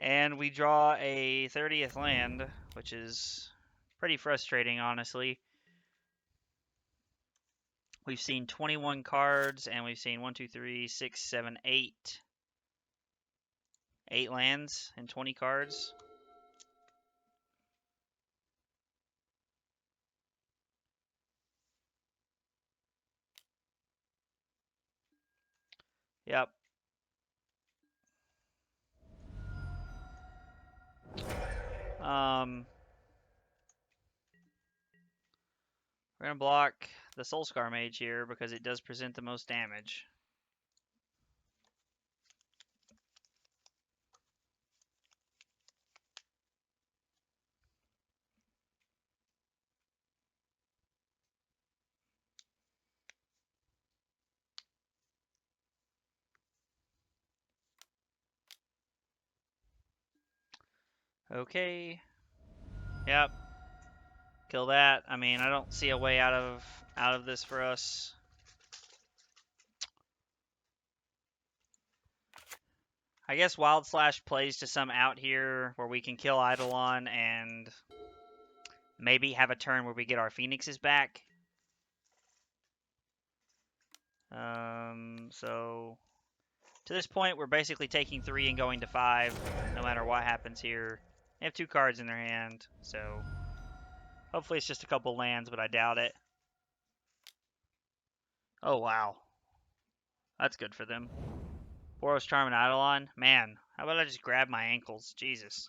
And we draw a 30th land, which is pretty frustrating, honestly. We've seen 21 cards, and we've seen 1, 2, 3, 6, 7, 8. 8 lands and 20 cards. Yep. We're going to block the Soulscar Mage here because it does present the most damage. Okay. Yep. Kill that. I mean, I don't see a way out of this for us. I guess Wild Slash plays to some out here where we can kill Eidolon and maybe have a turn where we get our Phoenixes back. So to this point, we're basically taking 3 and going to 5, no matter what happens here. They have 2 cards in their hand, so hopefully it's just a couple lands, but I doubt it. Oh, wow. That's good for them. Boros Charm and Eidolon. Man, how about I just grab my ankles? Jesus.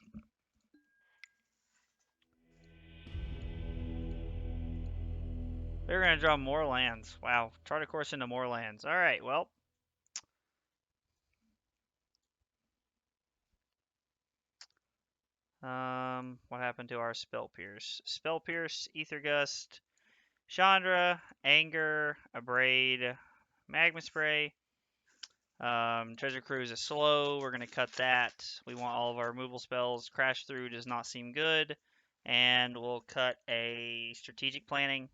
They're going to draw more lands. Wow. Chart a course into more lands. All right, well. What happened to our Spell Pierce? Spell Pierce, Ether Gust, Chandra, Anger, Abrade, Magma Spray. Treasure Cruise is slow. We're going to cut that. We want all of our removal spells. Crash Through does not seem good. And we'll cut a Strategic Planning.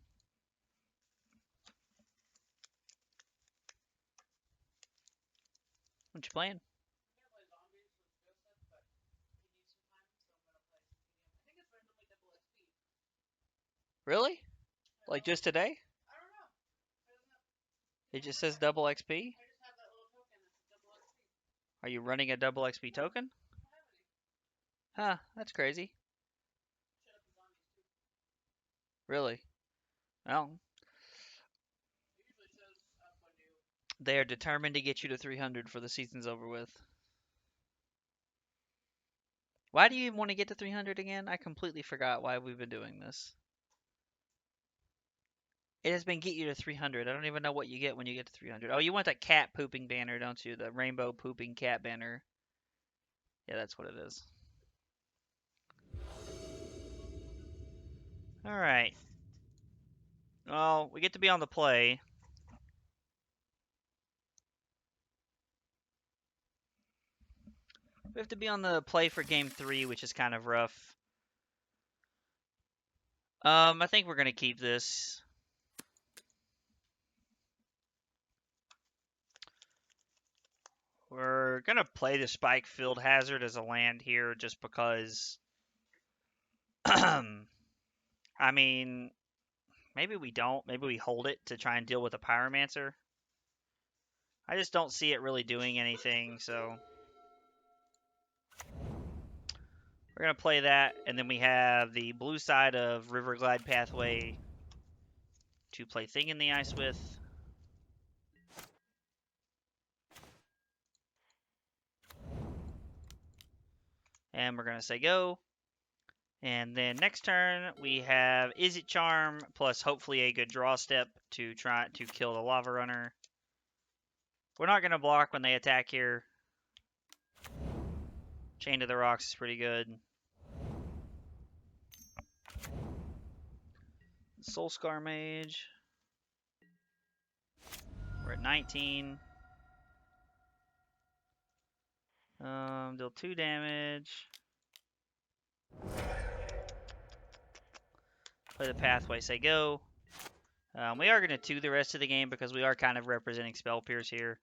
What you playing? Really? Like just today? It just says double XP? Are you running a double XP token? Huh, that's crazy. Really? Well, they are determined to get you to 300 for the season's over with. Why do you even want to get to 300 again? I completely forgot why we've been doing this. It has been get you to 300. I don't even know what you get when you get to 300. Oh, you want that cat pooping banner, don't you? The rainbow pooping cat banner. Yeah, that's what it is. Alright. Well, we get to be on the play. We have to be on the play for game 3, which is kind of rough. I think we're going to keep this. We're going to play the Spike Field Hazard as a land here just because... I mean, maybe we don't. Maybe we hold it to try and deal with a Pyromancer. I just don't see it really doing anything, so... We're going to play that, and then we have the blue side of River Glide Pathway to play Thing in the Ice with. And we're going to say go. And then next turn, we have Izzet Charm, plus hopefully a good draw step to try to kill the Lava Runner. We're not going to block when they attack here. Chain to the Rocks is pretty good. Soul Scar Mage. We're at 19. Deal 2 damage. Play the Pathway, say go. We are going to 2 the rest of the game because we are kind of representing Spell Pierce here.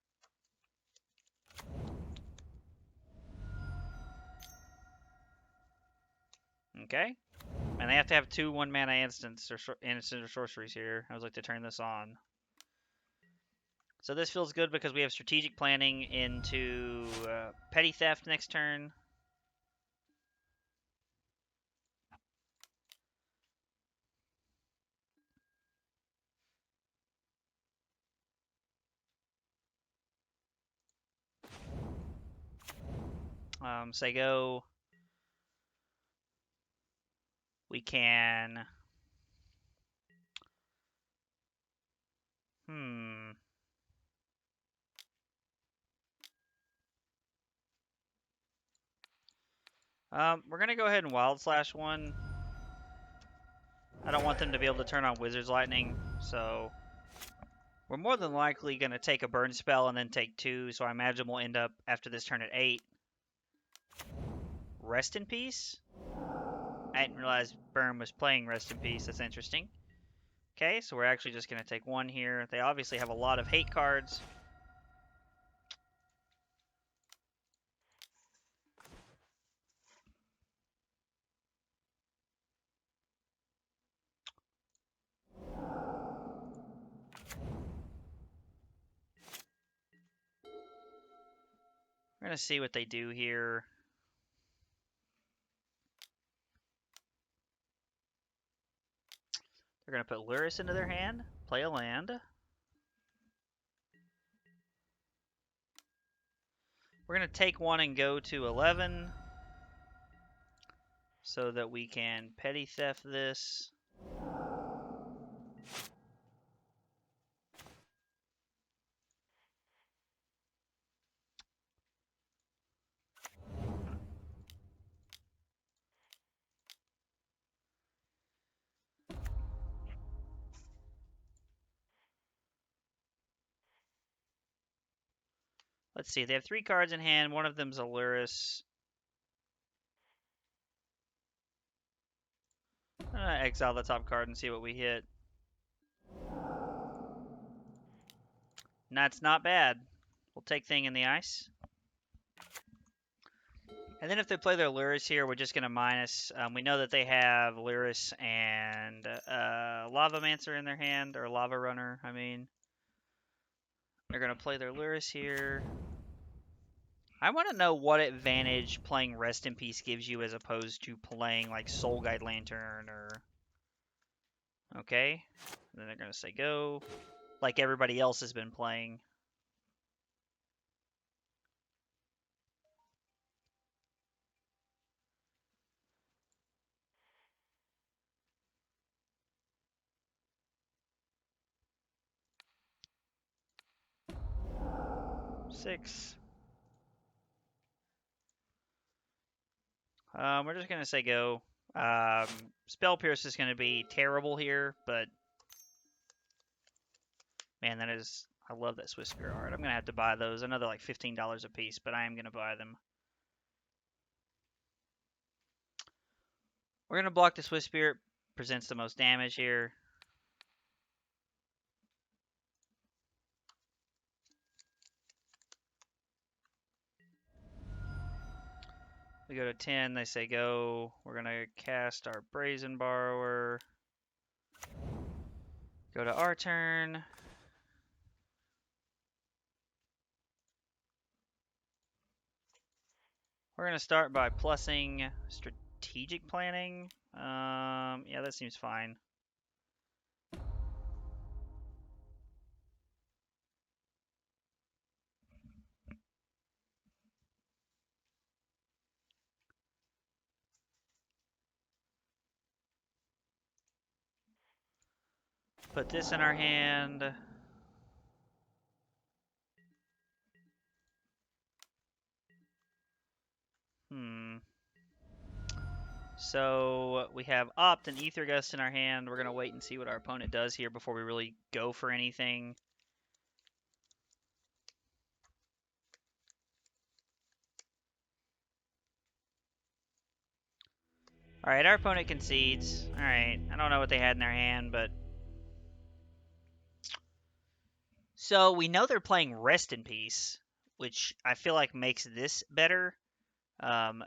Okay. And they have to have 2 1-mana instants or sorceries here. I would like to turn this on. So this feels good because we have Strategic Planning into Petty Theft next turn. Say go. We can... We're going to go ahead and Wild Slash one. I don't want them to be able to turn on Wizard's Lightning, so... We're more than likely going to take a burn spell and then take 2, so I imagine we'll end up, after this turn, at 8. Rest in Peace? I didn't realize Burn was playing Rest in Peace. That's interesting. Okay, so we're actually just going to take 1 here. They obviously have a lot of hate cards. We're going to see what they do here. They're going to put Luris into their hand, play a land. We're going to take 1 and go to 11 so that we can Petty Theft this. Let's see. They have 3 cards in hand. One of them's a Luris. Exile the top card and see what we hit. And that's not bad. We'll take Thing in the Ice. And then if they play their Luris here, we're just going to minus. We know that they have Luris and Lava Mancer in their hand, or Lava Runner, I mean. They're going to play their Luris here. I want to know what advantage playing Rest in Peace gives you as opposed to playing like Soul Guide Lantern or... Okay. And then they're going to say go, like everybody else has been playing. Six. We're just going to say go. Spell Pierce is going to be terrible here, but man, that is... I love that Swiss Spirit art. I'm going to have to buy those. I know they're like $15 a piece, but I am going to buy them. We're going to block the Swiss Spirit. Presents the most damage here. We go to 10. They say go. We're going to cast our Brazen Borrower. Go to our turn. We're going to start by plussing Strategic Planning. Yeah, that seems fine. Put this in our hand. So we have Opt and Ether Gust in our hand. We're going to wait and see what our opponent does here before we really go for anything. Alright, our opponent concedes. Alright, I don't know what they had in their hand, but... So we know they're playing Rest in Peace, which I feel like makes this better.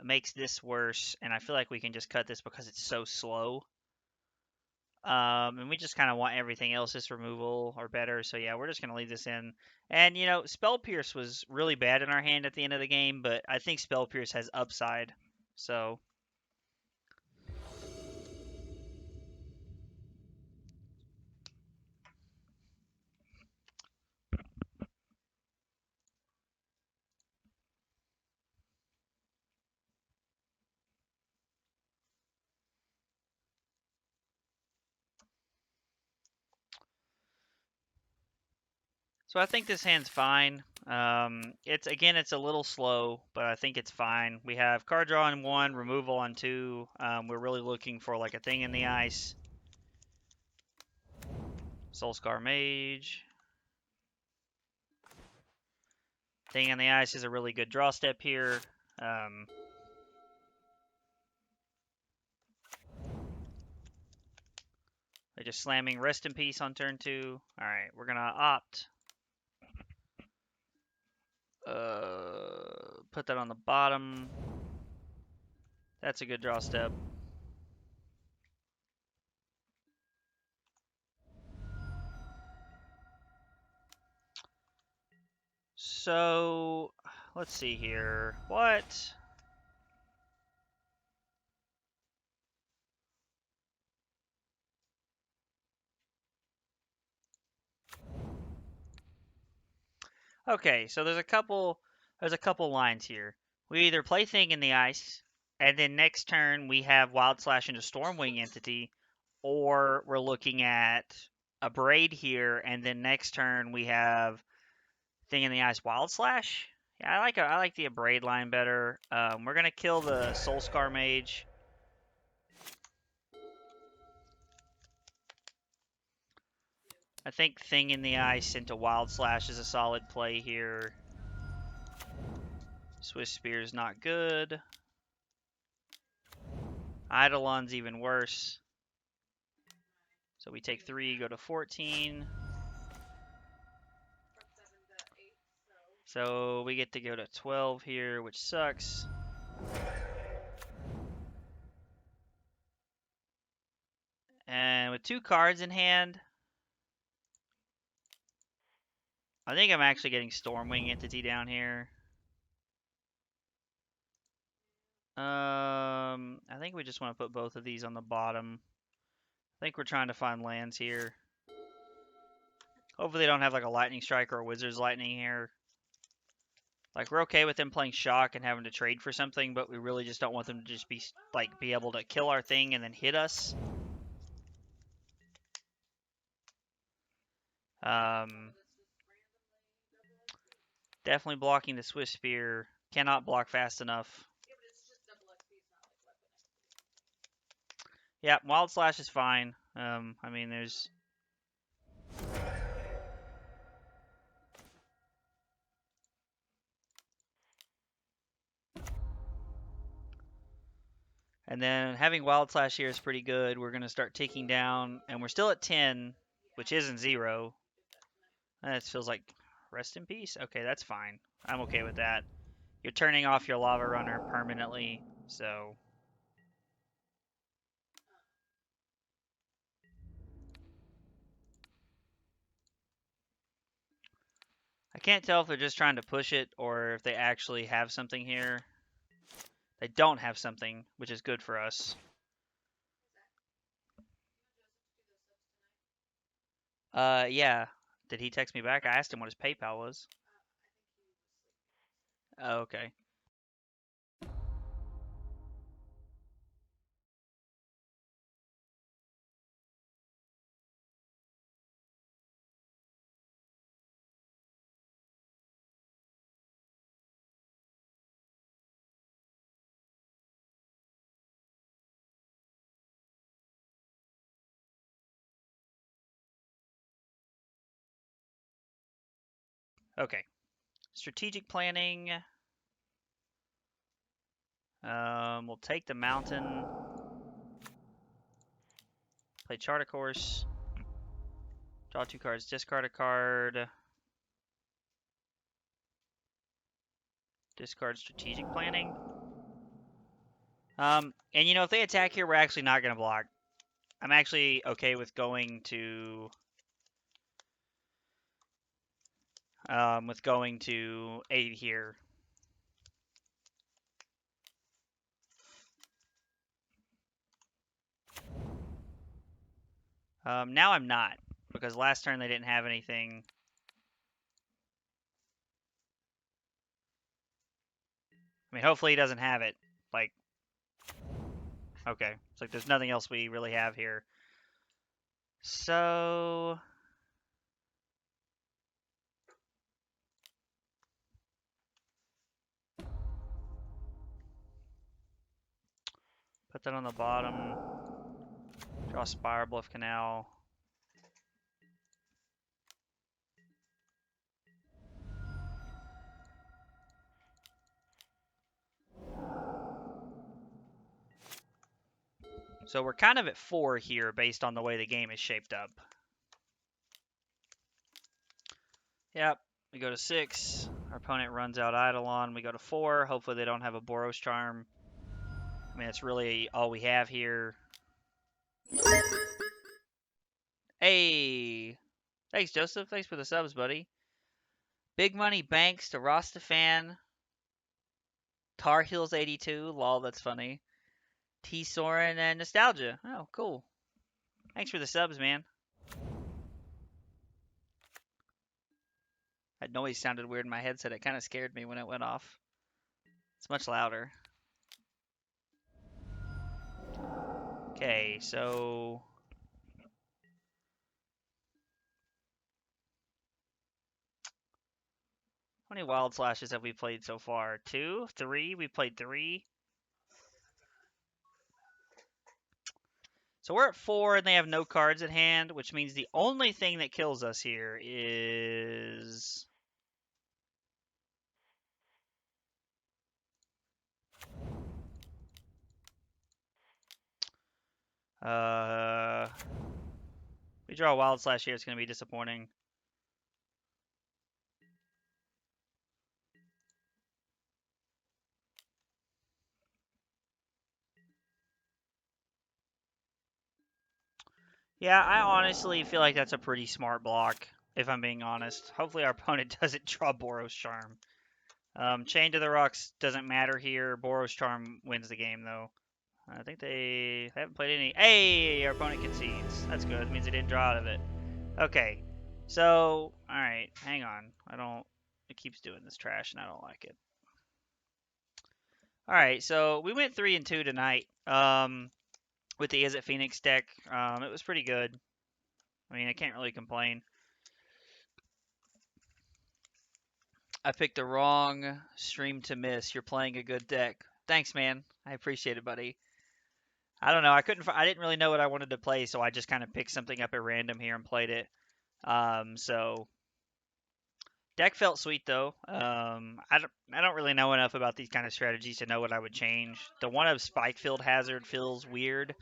Makes this worse, and I feel like we can just cut this because it's so slow. And we just kind of want everything else's removal or better, so yeah, we're just going to leave this in. And, you know, Spell Pierce was really bad in our hand at the end of the game, but I think Spell Pierce has upside, so... So I think this hand's fine. It's a little slow, but I think it's fine. We have card draw on 1, removal on 2. We're really looking for like a Thing in the Ice. Soulscar Mage. Thing in the Ice is a really good draw step here. They're just slamming Rest in Peace on turn 2. Alright, we're gonna opt. Put that on the bottom. That's a good draw step. So, let's see here. What? Okay, so there's a couple lines here. We either play Thing in the Ice, and then next turn we have Wild Slash into Stormwing Entity, or we're looking at a Braid here, and then next turn we have Thing in the Ice Wild Slash. Yeah, I like the Braid line better. We're gonna kill the Soulscar Mage. I think Thing in the Ice into Wild Slash is a solid play here. Swiss Spear's not good. Eidolon's even worse. So we take 3, go to 14. So we get to go to 12 here, which sucks. And with 2 cards in hand, I think I'm actually getting Stormwing Entity down here. I think we just want to put both of these on the bottom. I think we're trying to find lands here. Hopefully they don't have like a Lightning Strike or a Wizard's Lightning here. Like, we're okay with them playing Shock and having to trade for something, but we really just don't want them to just be able to kill our thing and then hit us. Definitely blocking the Swiss Spear. Cannot block fast enough. Yeah, Wild Slash is fine. I mean, there's... And then having Wild Slash here is pretty good. We're going to start ticking down, and we're still at 10, which isn't 0. That feels like rest in peace. Okay, that's fine. I'm okay with that. You're turning off your Lava Runner permanently, so... I can't tell if they're just trying to push it or if they actually have something here. They don't have something, which is good for us. Yeah. Did he text me back? I asked him what his PayPal was. Oh, okay. Okay. Strategic planning. We'll take the mountain. Play Chart a Course. Draw 2 cards, discard a card. Discard strategic planning. And you know, if they attack here, we're actually not going to block. I'm actually okay with going to 8 here. Now I'm not, because last turn they didn't have anything. I mean, hopefully he doesn't have it. Like, okay. It's like there's nothing else we really have here. So... put that on the bottom. Draw Spire Bluff Canal. So we're kind of at 4 here based on the way the game is shaped up. Yep, we go to 6. Our opponent runs out Eidolon. We go to 4. Hopefully they don't have a Boros Charm. I mean, it's really all we have here. Hey! Thanks, Joseph. Thanks for the subs, buddy. Big Money Banks to Rostafan. Tar Heels 82. Lol, that's funny. T. Soren and Nostalgia. Oh, cool. Thanks for the subs, man. That noise sounded weird in my headset. It kind of scared me when it went off. It's much louder. Okay, so... how many Wild Slashes have we played so far? 2? 3? We played 3. So we're at 4 and they have no cards at hand, which means the only thing that kills us here is... We draw a wild slash here, it's going to be disappointing. Yeah, I honestly feel like that's a pretty smart block, if I'm being honest. Hopefully our opponent doesn't draw Boros Charm. Chain to the Rocks doesn't matter here. Boros Charm wins the game, though. I think they haven't played any. Hey, our opponent concedes. That's good. It means they didn't draw out of it. Okay. So, alright, hang on. It keeps doing this trash, and I don't like it. Alright, so we went 3 and 2 tonight with the Izzet Phoenix deck. It was pretty good. I mean, I can't really complain. I picked the wrong stream to miss. You're playing a good deck. Thanks, man. I appreciate it, buddy. I don't know. I didn't really know what I wanted to play, so I just kind of picked something up at random here and played it. So deck felt sweet though. I don't really know enough about these kind of strategies to know what I would change. The one of Spike-Filled Hazard feels weird.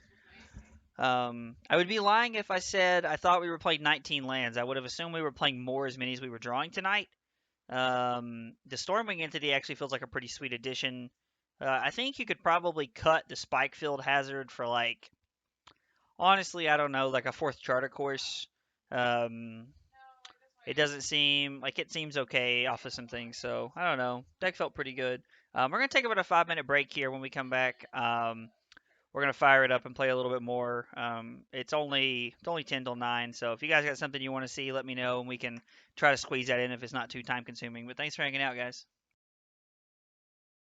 I would be lying if I said I thought we were playing 19 lands. I would have assumed we were playing more as many as we were drawing tonight. The Stormwing Entity actually feels like a pretty sweet addition. I think you could probably cut the Spike-Filled Hazard for like, honestly, I don't know, like a fourth Charter Course. Um, it doesn't seem like it seems okay off of some things, so I don't know. Deck felt pretty good. We're gonna take about a 5 minute break here when we come back. We're gonna fire it up and play a little bit more. It's only 10 till 9, so if you guys got something you want to see, let me know and we can try to squeeze that in if it's not too time consuming. But thanks for hanging out, guys.